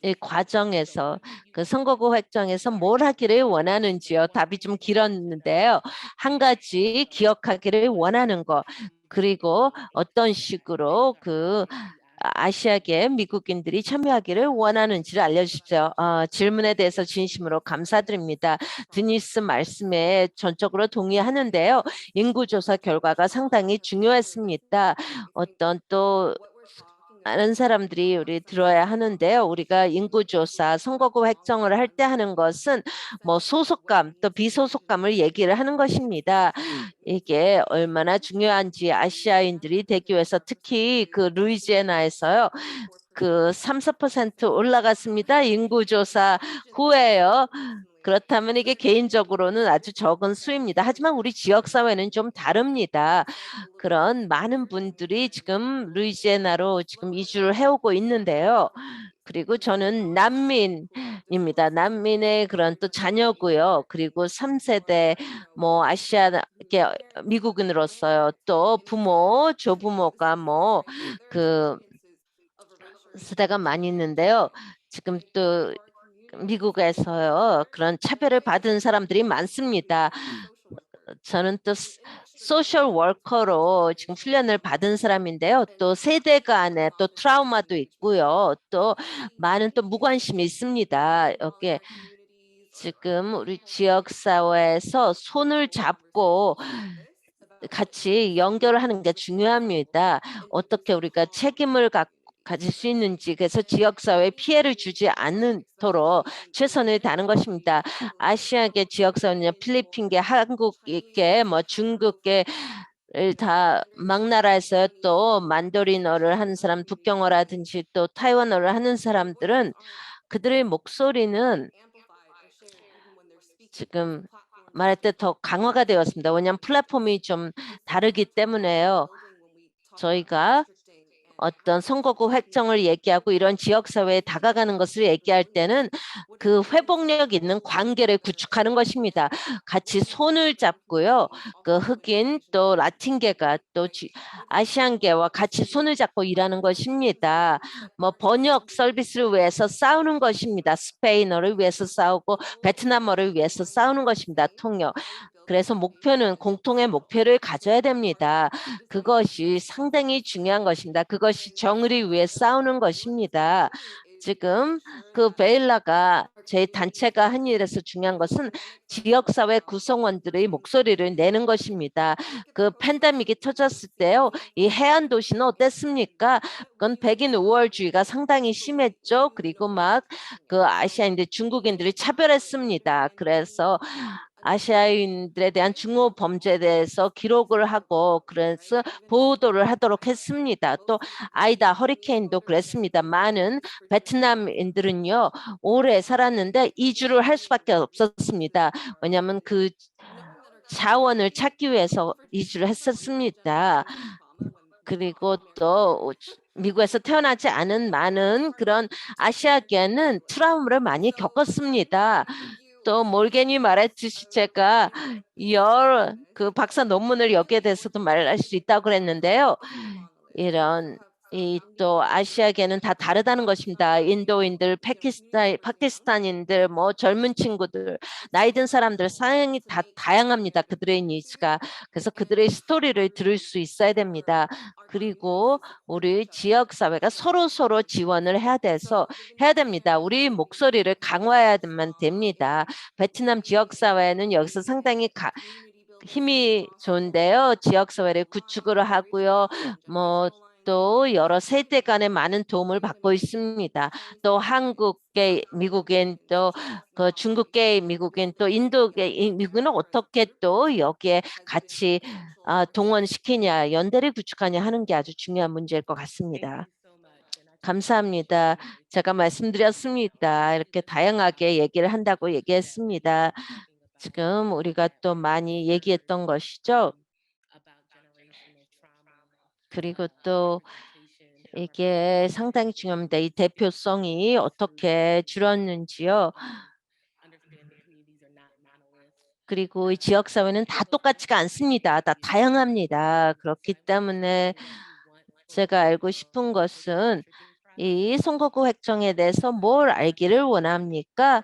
이 과정에서 그 선거구 획정에서 뭘 하기를 원하는지요. 답이 좀 길었는데요. 한 가지 기억하기를 원하는 거. 그리고 어떤 식으로 아시아계 미국인들이 참여하기를 원하는지를 알려주십시오. 질문에 대해서 진심으로 감사드립니다. 드니스 말씀에 전적으로 동의하는데요. 인구조사 결과가 상당히 중요했습니다. 어떤 또 많은 사람들이 우리 들어야 하는데요. 우리가 인구조사, 선거구 획정을 할 때 하는 것은 뭐 소속감, 또 비소속감을 얘기를 하는 것입니다. 이게 얼마나 중요한지 아시아인들이 되기 위해서 특히 그 루이지애나에서요. 그 3, 4% 올라갔습니다. 인구조사 후에요. 그렇다면 이게 개인적으로는 아주 적은 수입니다. 하지만 우리 지역사회는 좀 다릅니다. 그런 많은 분들이 지금 루이지애나로 지금 이주를 해오고 있는데요. 그리고 저는 난민입니다. 난민의 그런 또 자녀고요. 그리고 3세대 뭐 아시아 미국인으로서요. 또 부모, 조부모가 뭐 그 세대가 많이 있는데요. 지금 또 미국에서요. 그런 차별을 받은 사람들이 많습니다. 저는 또 소셜 워커로 지금 훈련을 받은 사람인데요. 또 세대 간에 또 트라우마도 있고요. 또 많은 또 무관심이 있습니다. 여기에 지금 우리 지역사회에서 손을 잡고 같이 연결하는 게 중요합니다. 어떻게 우리가 책임을 가질 수 있는지, 그래서 지역사회에 피해를 주지 않도록 최선을 다하는 것입니다. 아시아계 지역사회는 필리핀계, 한국계, 뭐 중국계 다 막나라에서 또 만다린어를 하는 사람, 북경어라든지 또 타이완어를 하는 사람들은 그들의 목소리는 지금 말할 때 더 강화가 되었습니다. 왜냐하면 플랫폼이 좀 다르기 때문에요. 저희가 어떤 선거구 획정을 얘기하고 이런 지역사회에 다가가는 것을 얘기할 때는 그 회복력 있는 관계를 구축하는 것입니다. 같이 손을 잡고요. 그 흑인 또 라틴계가 또 아시안계와 같이 손을 잡고 일하는 것입니다. 뭐 번역 서비스를 위해서 싸우는 것입니다. 스페인어를 위해서 싸우고 베트남어를 위해서 싸우는 것입니다. 통역. 그래서 목표는 공통의 목표를 가져야 됩니다. 그것이 상당히 중요한 것입니다. 그것이 정의를 위해 싸우는 것입니다. 지금 그 베일라가 제 단체가 한 일에서 중요한 것은 지역사회 구성원들의 목소리를 내는 것입니다. 그 팬데믹이 터졌을 때요. 이 해안 도시는 어땠습니까? 그건 백인 우월주의가 상당히 심했죠. 그리고 막 그 아시아인들, 중국인들이 차별했습니다. 그래서 아시아인들에 대한 중호 범죄에 대해서 기록을 하고 그래서 보도를 하도록 했습니다. 또 아이다 허리케인도 그랬습니다. 많은 베트남인들은요 오래 살았는데 이주를 할 수밖에 없었습니다. 왜냐하면 그 자원을 찾기 위해서 이주를 했었습니다. 그리고 또 미국에서 태어나지 않은 많은 그런 아시아계는 트라우마를 많이 겪었습니다. 또 몰겐이 말했듯이 제가 그 박사 논문을 여기에 대해서도 말할 수 있다고 그랬는데요. 이런 이 또 아시아계는 다 다르다는 것입니다. 인도인들, 파키스탄인들, 뭐 젊은 친구들, 나이 든 사람들 사양이 다 다양합니다. 그들의 니즈가. 그래서 그들의 스토리를 들을 수 있어야 됩니다. 그리고 우리 지역 사회가 서로 지원을 해야 됩니다. 우리 목소리를 강화해야만 됩니다. 베트남 지역 사회는 여기서 상당히 힘이 좋은데요. 지역 사회를 구축을 하고요. 뭐 또 여러 세대 간의 많은 도움을 받고 있습니다. 또 한국계 미국인 또 그 중국계 미국인 또 인도계 미국인은 어떻게 또 여기에 같이 동원시키냐 연대를 구축하냐 하는 게 아주 중요한 문제일 것 같습니다. 감사합니다. 제가 말씀드렸습니다. 이렇게 다양하게 얘기를 한다고 얘기했습니다. 지금 우리가 또 많이 얘기했던 것이죠. 그리고 또 이게 상당히 중요합니다. 이 대표성이 어떻게 줄었는지요. 그리고 이 지역사회는 다 똑같지가 않습니다. 다 다양합니다. 그렇기 때문에 제가 알고 싶은 것은 이 선거구 획정에 대해서 뭘 알기를 원합니까?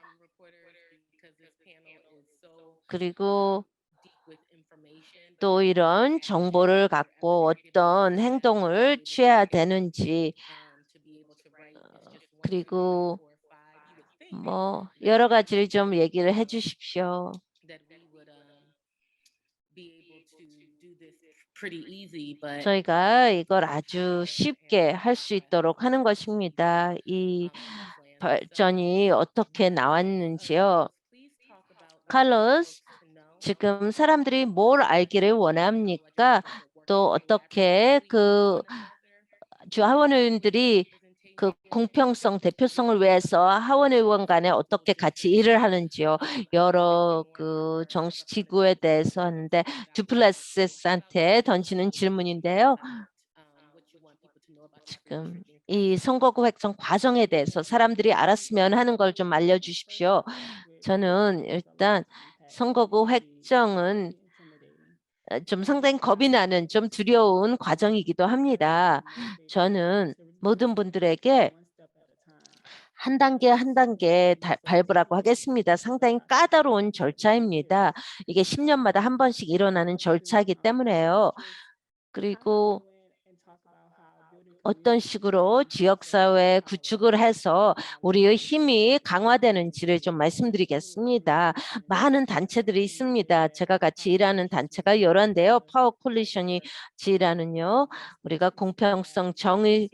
그리고 또 이런 정보를 갖고 어떤 행동을 취해야 되는지 그리고 뭐 여러 가지를 좀 얘기를 해 주십시오. 저희가 이걸 아주 쉽게 할 수 있도록 하는 것입니다. 이 발전이 어떻게 나왔는지요. 칼로스, 지금 사람들이 뭘 알기를 원합니까? 또 어떻게 그 주하원의원들이 그 공평성, 대표성을 위해서 하원 의원 간에 어떻게 같이 일을 하는지요. 여러 그 정치 지구에 대해서 하는데 두플레시스한테 던지는 질문인데요. 지금 이 선거구 획정 과정에 대해서 사람들이 알았으면 하는 걸 좀 알려주십시오. 저는 일단 선거구 획정은 좀 상당히 겁이 나는 좀 두려운 과정이기도 합니다. 저는 모든 분들에게 한 단계 한 단계 밟으라고 하겠습니다. 상당히 까다로운 절차입니다. 이게 10년마다 한 번씩 일어나는 절차이기 때문에요. 그리고 어떤 식으로 지역사회 구축을 해서 우리의 힘이 강화되는지를 좀 말씀드리겠습니다. 많은 단체들이 있습니다. 제가 같이 일하는 단체가 여러인데요. 파워 콜리션이 지라는요. 우리가 공평성, 정의를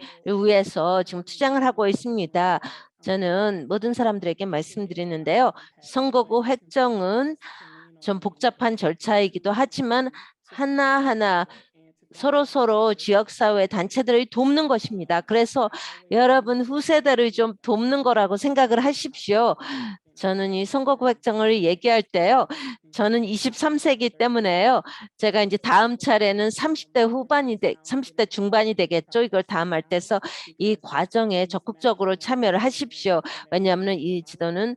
위해서 지금 투쟁을 하고 있습니다. 저는 모든 사람들에게 말씀드리는데요. 선거구 획정은 좀 복잡한 절차이기도 하지만 하나하나 서로 지역사회 단체들을 돕는 것입니다. 그래서 여러분 후세대를 좀 돕는 거라고 생각을 하십시오. 저는 이 선거구 획정을 얘기할 때요. 저는 23세기 때문에요. 제가 이제 다음 차례는 30대 중반이 되겠죠. 이걸 다음 할 때서 이 과정에 적극적으로 참여를 하십시오. 왜냐하면 이 지도는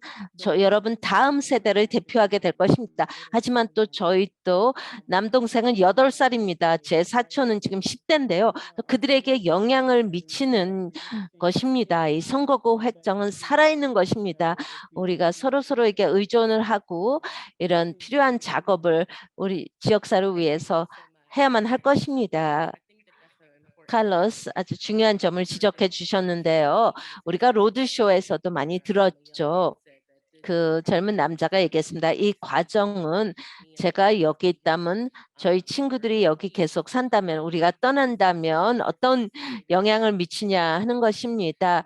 여러분 다음 세대를 대표하게 될 것입니다. 하지만 또 저희 또 남동생은 8살입니다. 제 사촌은 지금 10대인데요. 그들에게 영향을 미치는 것입니다. 이 선거구 획정은 살아있는 것입니다. 우리가 서로에게 의존을 하고 이런 필요한 작업을 우리 지역사를 위해서 해야만 할 것입니다. 칼로스 아주 중요한 점을 지적해 주셨는데요. 우리가 로드쇼에서도 많이 들었죠. 그 젊은 남자가 얘기했습니다. 이 과정은 제가 여기 있다면 저희 친구들이 여기 계속 산다면 우리가 떠난다면 어떤 영향을 미치냐 하는 것입니다.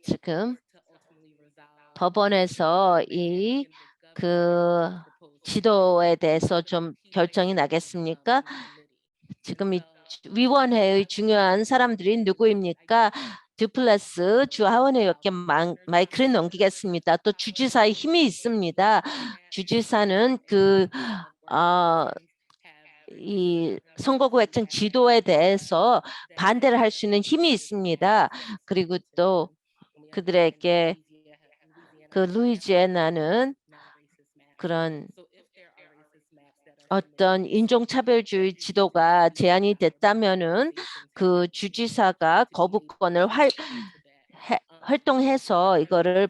지금 법원에서 이 그 지도에 대해서 좀 결정이 나겠습니까? 지금 이 위원회의 중요한 사람들이 누구입니까? 듀플레스 주 하원의원께 마이크를 넘기겠습니다. 또 주지사의 힘이 있습니다. 주지사는 이 선거구 획정 지도에 대해서 반대를 할 수 있는 힘이 있습니다. 그리고 또 그들에게 그 루이지애나는 그런 어떤 인종차별주의 지도가 제안이 됐다면은 그 주지사가 거부권을 활동해서 이거를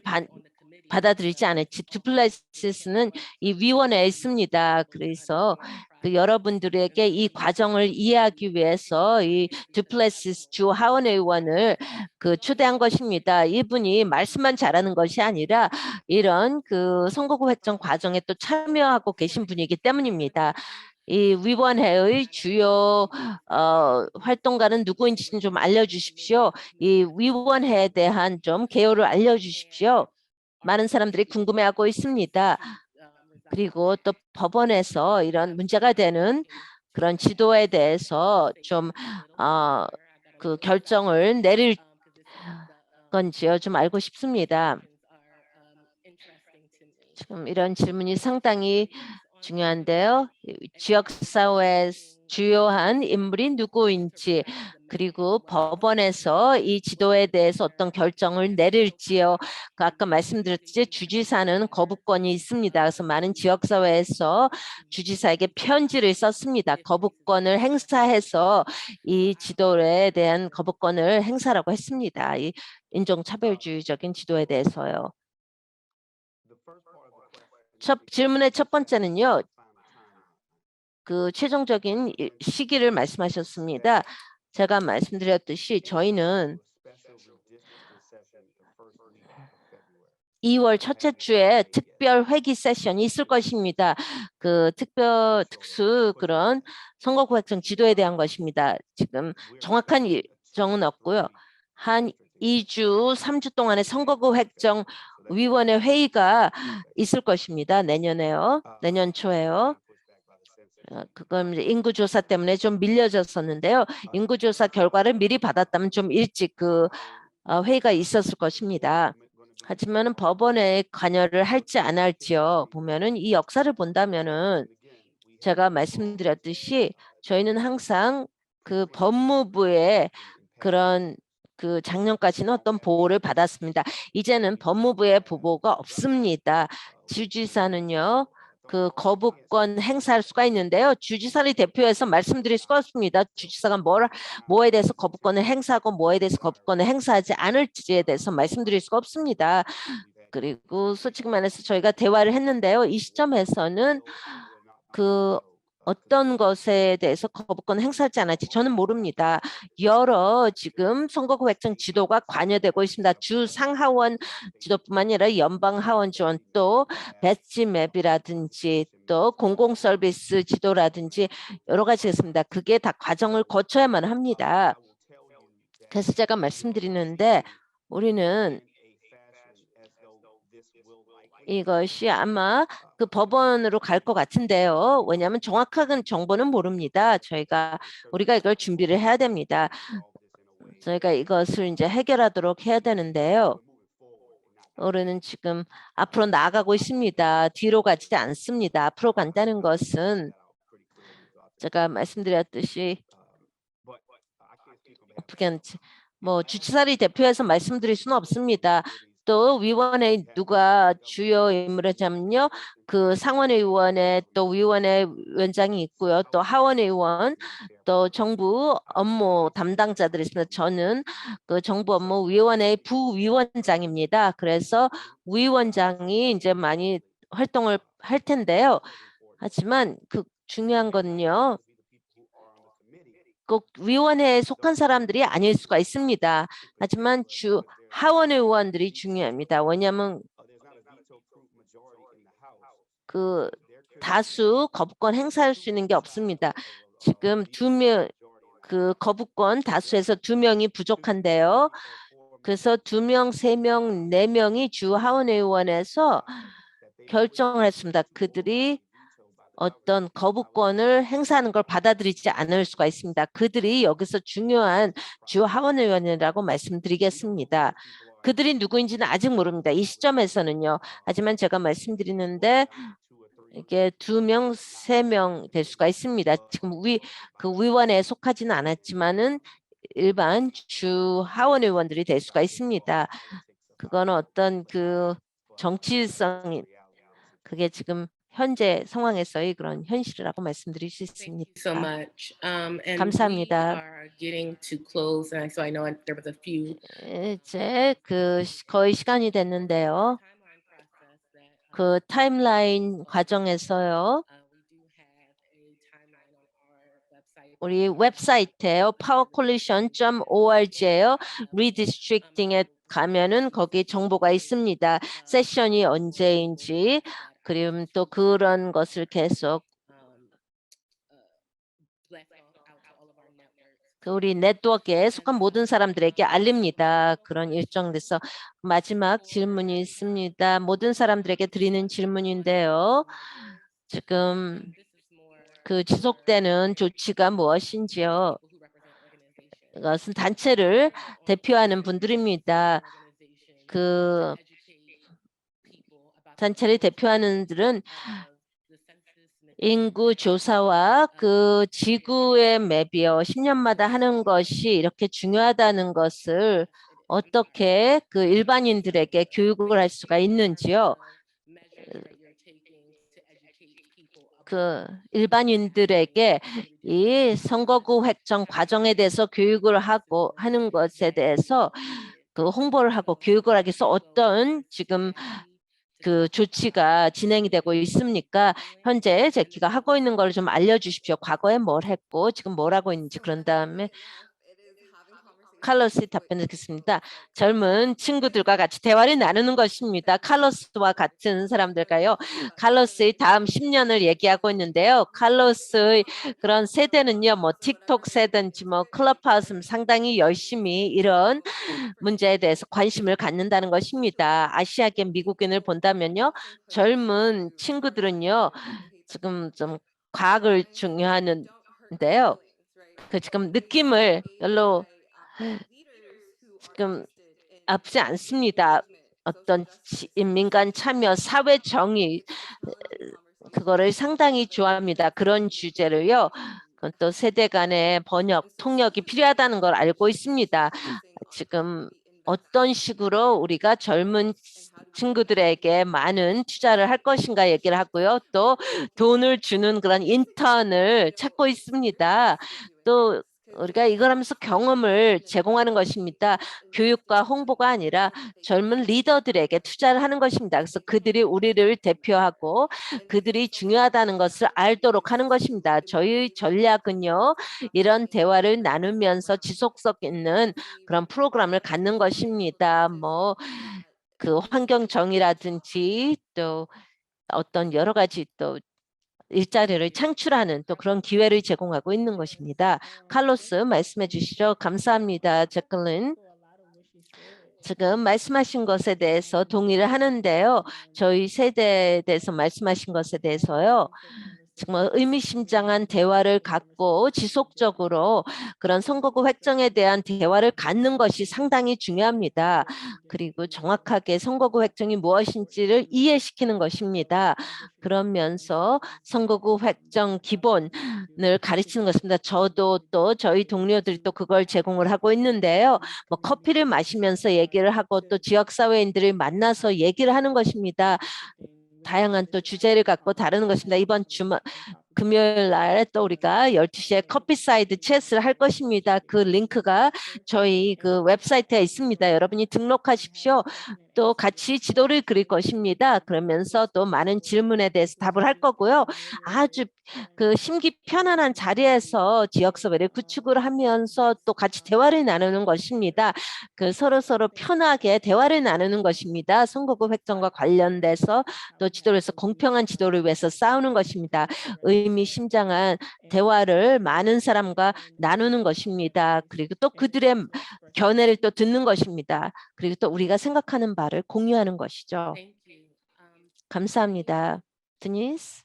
받아들이지 않을지 두플레시스는 이 위원회에 있습니다. 그래서 그 여러분들에게 이 과정을 이해하기 위해서 이 두플레시스 주 하원 의원을 초대한 것입니다. 이분이 말씀만 잘하는 것이 아니라 이런 그 선거구 획정 과정에 또 참여하고 계신 분이기 때문입니다. 이 위원회의 주요 활동가는 누구인지 좀 알려주십시오. 이 위원회에 대한 좀 개요를 알려주십시오. 많은 사람들이 궁금해하고 있습니다. 그리고 또 법원에서 이런 문제가 되는 그런 지도에 대해서 좀 그 결정을 내릴 건지요 좀 알고 싶습니다. 지금 이런 질문이 상당히 중요한데요. 지역사회 주요한 인물이 누구인지 그리고 법원에서 이 지도에 대해서 어떤 결정을 내릴지요. 아까 말씀드렸듯이 주지사는 거부권이 있습니다. 그래서 많은 지역사회에서 주지사에게 편지를 썼습니다. 거부권을 행사해서 이 지도에 대한 거부권을 행사라고 했습니다. 이 인종차별주의적인 지도에 대해서요. 질문의 첫 번째는요. 그 최종적인 시기를 말씀하셨습니다. 제가 말씀드렸듯이 저희는 2월 첫째 주에 특별 회기 세션이 있을 것입니다. 그 특수 그런 선거구 획정 지도에 대한 것입니다. 지금 정확한 일정은 없고요. 한 2주, 3주 동안의 선거구 획정 위원회 회의가 있을 것입니다. 내년에요. 내년 초에요. 그건 이제 인구조사 때문에 좀 밀려졌었는데요. 인구조사 결과를 미리 받았다면 좀 일찍 그 회의가 있었을 것입니다. 하지만은 법원에 관여를 할지 안 할지요. 보면은 이 역사를 본다면은 제가 말씀드렸듯이 저희는 항상 그 법무부의 그런 그 작년까지는 어떤 보호를 받았습니다. 이제는 법무부의 보호가 없습니다. 주지사는요. 그 거부권 행사할 수가 있는데요. 주지사를 대표해서 말씀드릴 수가 없습니다. 주지사가 뭐에 대해서 거부권을 행사하고 뭐에 대해서 거부권을 행사하지 않을지에 대해서 말씀드릴 수가 없습니다. 그리고 솔직히 말해서 저희가 대화를 했는데요. 이 시점에서는 그 어떤 것에 대해서 거부권 행사할지 안 할지 저는 모릅니다. 여러 지금 선거구 획정 지도가 관여되고 있습니다. 주 상하원 지도뿐만 아니라 연방 하원 지원 또 배지 맵이라든지 또 공공 서비스 지도라든지 여러 가지 있습니다. 그게 다 과정을 거쳐야만 합니다. 그래서 제가 말씀드리는데 우리는 이것이 아마 그 법원으로 갈 것 같은데요. 왜냐하면 정확한 정보는 모릅니다. 우리가 이걸 준비를 해야 됩니다. 저희가 이것을 이제 해결하도록 해야 되는데요. 우리는 지금 앞으로 나아가고 있습니다. 뒤로 가지 않습니다. 앞으로 간다는 것은 제가 말씀드렸듯이 뭐 주치사를 대표해서 말씀드릴 수는 없습니다. 또 위원회 누가 주요 인물을 잡는요. 그 상원의원에 또 위원회 위원장이 있고요. 또 하원의원 또 정부 업무 담당자들이 있습니다. 저는 그 정부 업무 위원회 부위원장입니다. 그래서 위원장이 이제 많이 활동을 할 텐데요. 하지만 그 중요한 건요. 꼭 위원회에 속한 사람들이 아닐 수가 있습니다. 하지만 주 하원 의원들이 중요합니다. 왜냐하면 그 다수 거부권 행사할 수 있는 게 없습니다. 지금 2명 그 거부권 다수에서 2명이 부족한데요. 그래서 2명, 3명, 4명이 주 하원 의원에서 결정을 했습니다. 그들이 어떤 거부권을 행사하는 걸 받아들이지 않을 수가 있습니다. 그들이 여기서 중요한 주 하원 의원이라고 말씀드리겠습니다. 그들이 누구인지는 아직 모릅니다. 이 시점에서는요. 하지만 제가 말씀드리는데 이게 2명, 3명 될 수가 있습니다. 지금 그 위원회에 속하지는 않았지만은 일반 주 하원 의원들이 될 수가 있습니다. 그거는 어떤 그 정치성이 그게 지금 현재 상황에서의 그런 현실이라고 말씀드릴 수 Thank 있습니다. you so much. And we 감사합니다. are getting to close, and so I know there was a few 이제 거의 시간이 됐는데요. timeline process that 그 타임라인 과정에서요. we do have a timeline on our website. 우리 웹사이트에요. powercoalition.org에요. redistricting에 가면은 거기 정보가 있습니다. 세션이 언제인지 그리고 또 그런 것을 계속 Blast off out to all of our networks. 그 우리 네트워크에 속한 모든 사람들에게 알립니다. 그런 일정돼서 마지막 질문이 있습니다. 모든 사람들에게 드리는 질문인데요. 지금 This is more 그 지속되는 조치가 무엇인지요? people who represent organizations. 이것은 단체를 대표하는 분들입니다. Organizations 그 to educate people about 단체를 대표하는 들은 the census 인구 조사와 그 지구의 맵이요. 10년마다 하는 것이 이렇게 중요하다는 것을 어떻게 그 일반인들에게 교육을 할 수가 있는지요. measures that you're taking to educate people about 그 일반인들에게 이 선거구 획정 과정에 대해서 교육을 하고 하는 것에 대해서 그 홍보를 하고 교육을 하기 위해서 어떤 지금 그 조치가 진행이 되고 있습니까? 현재 제키가 하고 있는 걸 좀 알려주십시오. 과거에 뭘 했고 지금 뭘 하고 있는지. 그런 다음에 칼로스 답변을 듣겠습니다. 젊은 친구들과 같이 대화를 나누는 것입니다. 칼로스와 같은 사람들과요. 칼로스의 다음 10년을 얘기하고 있는데요. 칼로스의 그런 세대는요. 뭐 틱톡 세대인지 뭐 클럽하우스 상당히 열심히 이런 문제에 대해서 관심을 갖는다는 것입니다. 아시아계 미국인을 본다면요. 젊은 친구들은요. 지금 좀 과학을 중요하는데요. 그 지금 느낌을 별로 지금 아프지 않습니다. 어떤 민간 참여, 사회 정의 그거를 상당히 좋아합니다. 그런 주제를요. 그건 또 세대 간의 번역, 통역이 필요하다는 걸 알고 있습니다. 지금 어떤 식으로 우리가 젊은 친구들에게 많은 투자를 할 것인가 얘기를 하고요. 또 돈을 주는 그런 인턴을 찾고 있습니다. 또 우리가 이걸 하면서 경험을 제공하는 것입니다. 교육과 홍보가 아니라 젊은 리더들에게 투자를 하는 것입니다. 그래서 그들이 우리를 대표하고 그들이 중요하다는 것을 알도록 하는 것입니다. 저희 전략은요, 이런 대화를 나누면서 지속성 있는 그런 프로그램을 갖는 것입니다. 뭐, 그 환경 정의라든지 또 어떤 여러 가지 또 일자리를 창출하는 또 그런 기회를 제공하고 있는 것입니다. 칼로스 말씀해 주시죠. 감사합니다. 제클린. 지금 말씀하신 것에 대해서 동의를 하는데요. 저희 세대에 대해서 말씀하신 것에 대해서요. 정말 의미심장한 대화를 갖고 지속적으로 그런 선거구 획정에 대한 대화를 갖는 것이 상당히 중요합니다. 그리고 정확하게 선거구 획정이 무엇인지를 이해시키는 것입니다. 그러면서 선거구 획정 기본을 가르치는 것입니다. 저도 또 저희 동료들이 또 그걸 제공을 하고 있는데요. 뭐 커피를 마시면서 얘기를 하고 또 지역사회인들을 만나서 얘기를 하는 것입니다. 다양한 또 주제를 갖고 다루는 것입니다. 이번 금요일 날 또 우리가 12시에 커피 사이드 챗을 할 것입니다. 그 링크가 저희 그 웹사이트에 있습니다. 여러분이 등록하십시오. 또 같이 지도를 그릴 것입니다. 그러면서 또 많은 질문에 대해서 답을 할 거고요. 아주 그 심기 편안한 자리에서 지역사회를 구축을 하면서 또 같이 대화를 나누는 것입니다. 그 서로 편하게 대화를 나누는 것입니다. 선거구 획정과 관련돼서 또 지도를 해서 공평한 지도를 위해서 싸우는 것입니다. 의미심장한 대화를 많은 사람과 나누는 것입니다. 그리고 또 그들의 견해를 또 듣는 것입니다. 그리고 또 우리가 생각하는 바를 공유하는 것이죠. Thank you. 감사합니다. 드니스.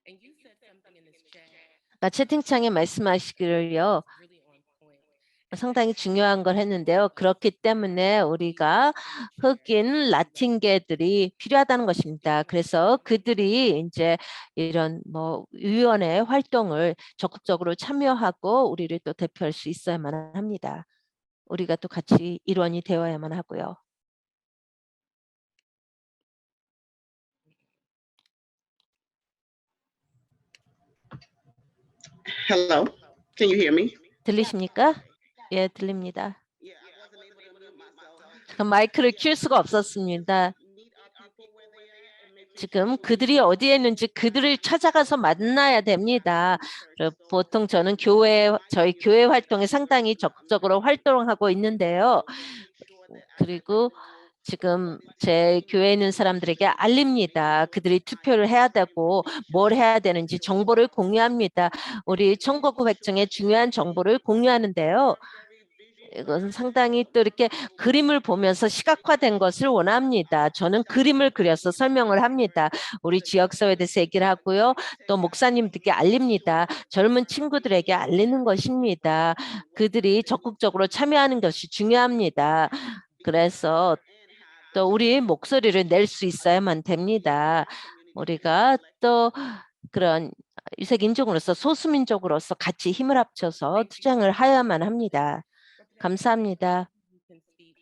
And you said something in this chat 채팅창에 말씀하시기를요. really on point. 상당히 중요한 걸 했는데요. 그렇기 때문에 우리가 흑인 라틴계들이 필요하다는 것입니다. 그래서 그들이 이제 이런 뭐 위원회 활동을 적극적으로 참여하고 우리를 또 대표할 수 있어야만 합니다. 우리가 또 같이 일원이 되어야만 하고요. Hello, can you hear me? 들리십니까? 예, 들립니다. Yeah, I wasn't able to mute myself. 잠깐 마이크를 킬 수가 없었습니다. Meet our people where they are and make sure 지금 그들이 어디에 있는지 그들을 찾아가서 만나야 됩니다. 보통 저는 저희 교회 활동에 상당히 적극적으로 활동하고 있는데요. 그리고 지금 제 교회에 있는 사람들에게 알립니다. 그들이 투표를 해야 되고 뭘 해야 되는지 정보를 공유합니다. 우리 선거구 획정에 중요한 정보를 공유하는데요. 이것은 상당히 또 이렇게 그림을 보면서 시각화된 것을 원합니다. 저는 그림을 그려서 설명을 합니다. 우리 지역사회에 대해서 얘기를 하고요. 또 목사님들께 알립니다. 젊은 친구들에게 알리는 것입니다. 그들이 적극적으로 참여하는 것이 중요합니다. 그래서 또 우리 목소리를 낼 수 있어야만 됩니다. 우리가 또 그런 유색인종으로서 소수민족으로서 같이 힘을 합쳐서 투쟁을 하야만 합니다. 감사합니다. You can speak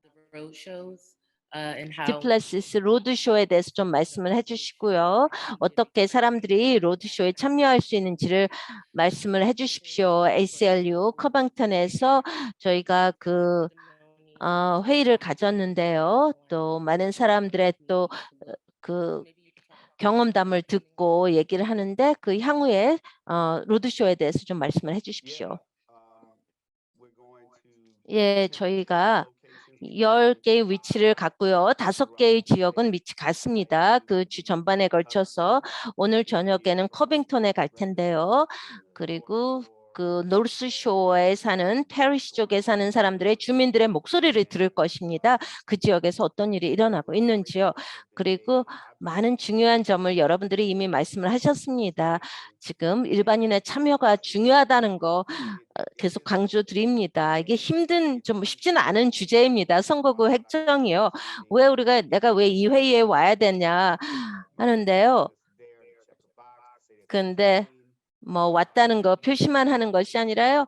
to the road shows and how 디플레시스 로드쇼에 대해서 좀 말씀을 해주시고요. 어떻게 사람들이 로드쇼에 참여할 수 있는지를 말씀을 해주십시오. ACLU 커방턴에서 저희가 그 회의를 가졌는데요. 또 많은 사람들의 또 그 경험담을 듣고 얘기를 하는데 그 향후에 로드쇼에 대해서 좀 말씀을 해주십시오. 예, 저희가 10개의 위치를 갖고요. 5개의 지역은 위치 같습니다. 그 주 전반에 걸쳐서 오늘 저녁에는 커빙턴에 갈 텐데요. 그리고 그 노스쇼어에 사는 페리시 쪽에 사는 사람들의 주민들의 목소리를 들을 것입니다. 그 지역에서 어떤 일이 일어나고 있는지요. 그리고 많은 중요한 점을 여러분들이 이미 말씀을 하셨습니다. 지금 일반인의 참여가 중요하다는 거 계속 강조드립니다. 이게 좀 쉽지는 않은 주제입니다. 선거구 획정이요. 내가 왜 이 회의에 와야 되냐 하는데요. 근데 뭐 왔다는 거 표시만 하는 것이 아니라요.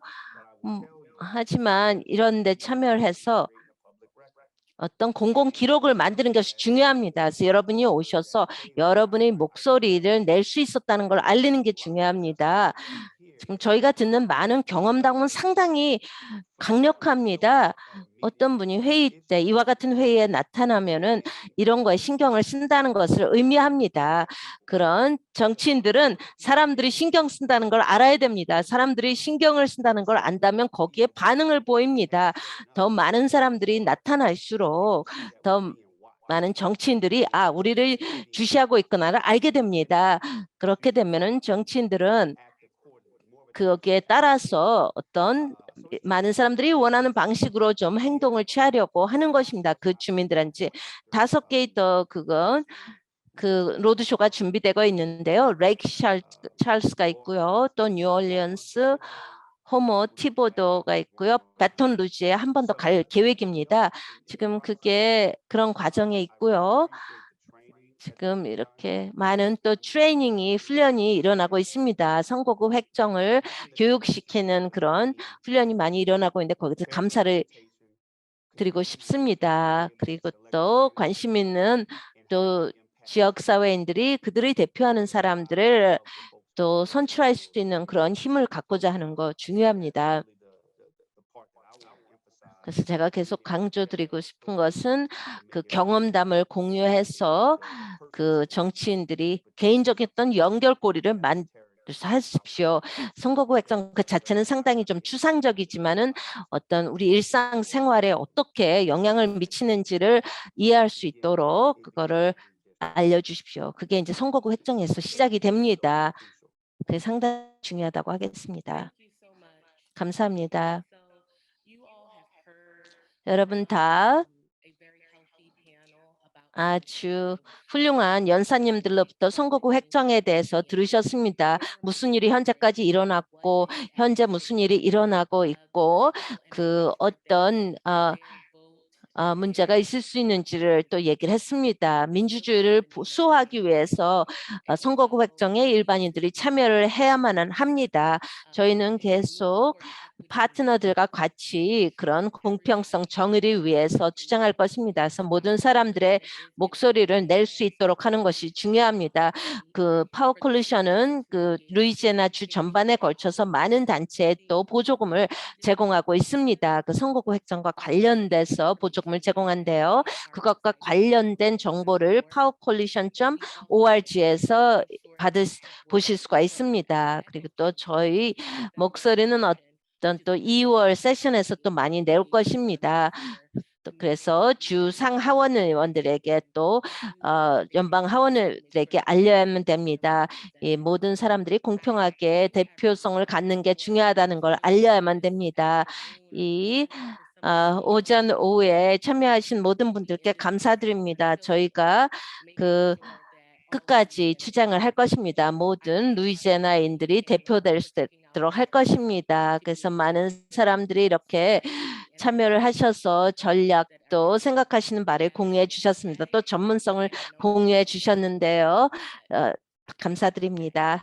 하지만 이런 데 참여를 해서 어떤 공공 기록을 만드는 것이 중요합니다. 그래서 여러분이 오셔서 여러분의 목소리를 낼 수 있었다는 걸 알리는 게 중요합니다. 지금 저희가 듣는 많은 경험담은 상당히 강력합니다. 어떤 분이 회의 때 이와 같은 회의에 나타나면은 이런 거에 신경을 쓴다는 것을 의미합니다. 그런 정치인들은 사람들이 신경 쓴다는 걸 알아야 됩니다. 사람들이 신경을 쓴다는 걸 안다면 거기에 반응을 보입니다. 더 많은 사람들이 나타날수록 더 많은 정치인들이 우리를 주시하고 있구나를 알게 됩니다. 그렇게 되면은 정치인들은 거기에 따라서 어떤 많은 사람들이 원하는 방식으로 좀 행동을 취하려고 하는 것입니다. 그 주민들한테 5개의 더 그건 그 로드쇼가 준비되고 있는데요. 레이크 찰스가 있고요. 또 뉴올리언스, 호모 티보도가 있고요. 바톤 루즈에 한 번 더 갈 계획입니다. 지금 그게 그런 과정에 있고요. 지금 이렇게 많은 또 훈련이 일어나고 있습니다. 선거구 획정을 교육시키는 그런 훈련이 많이 일어나고 있는데 거기서 감사를 드리고 싶습니다. 그리고 또 관심 있는 또 지역사회인들이 그들이 대표하는 사람들을 또 선출할 수 있는 그런 힘을 갖고자 하는 거 중요합니다. 그래서 제가 계속 강조드리고 싶은 것은 그 경험담을 공유해서 그 정치인들이 개인적인 어떤 연결고리를 하십시오. 선거구 획정 그 자체는 상당히 좀 추상적이지만은 어떤 우리 일상생활에 어떻게 영향을 미치는지를 이해할 수 있도록 그거를 알려주십시오. 그게 이제 선거구 획정에서 시작이 됩니다. 그게 상당히 중요하다고 하겠습니다. 감사합니다. 여러분 다 아주 훌륭한 연사님들로부터 선거구 획정에 대해서 들으셨습니다. 무슨 일이 현재까지 일어났고 현재 무슨 일이 일어나고 있고 그 어떤 문제가 있을 수 있는지를 또 얘기를 했습니다. 민주주의를 수호하기 위해서 선거구 획정에 일반인들이 참여를 해야만 합니다. 저희는 계속 파트너들과 같이 그런 공평성, 정의를 위해서 주장할 것입니다. 그래서 모든 사람들의 목소리를 낼 수 있도록 하는 것이 중요합니다. 그 파워 콜리션은 그 루이지애나 주 전반에 걸쳐서 많은 단체에 또 보조금을 제공하고 있습니다. 그 선거구 획정과 관련돼서 보조금을 제공한대요. 그것과 관련된 정보를 powercoalition.org에서 보실 수가 있습니다. 그리고 또 저희 목소리는 또 2월 세션에서 또 많이 내올 것입니다. 그래서 주 상하원 의원들에게 또 연방 하원들에게 알려야만 됩니다. 이 모든 사람들이 공평하게 대표성을 갖는 게 중요하다는 걸 알려야만 됩니다. 이 오전 오후에 참여하신 모든 분들께 감사드립니다. 저희가 그 끝까지 주장을 할 것입니다. 모든 루이지애나인들이 대표될 수 있도록 할 것입니다. 그래서 많은 사람들이 이렇게 참여를 하셔서 전략도 생각하시는 바를 공유해 주셨습니다. 또 전문성을 공유해 주셨는데요. 감사드립니다.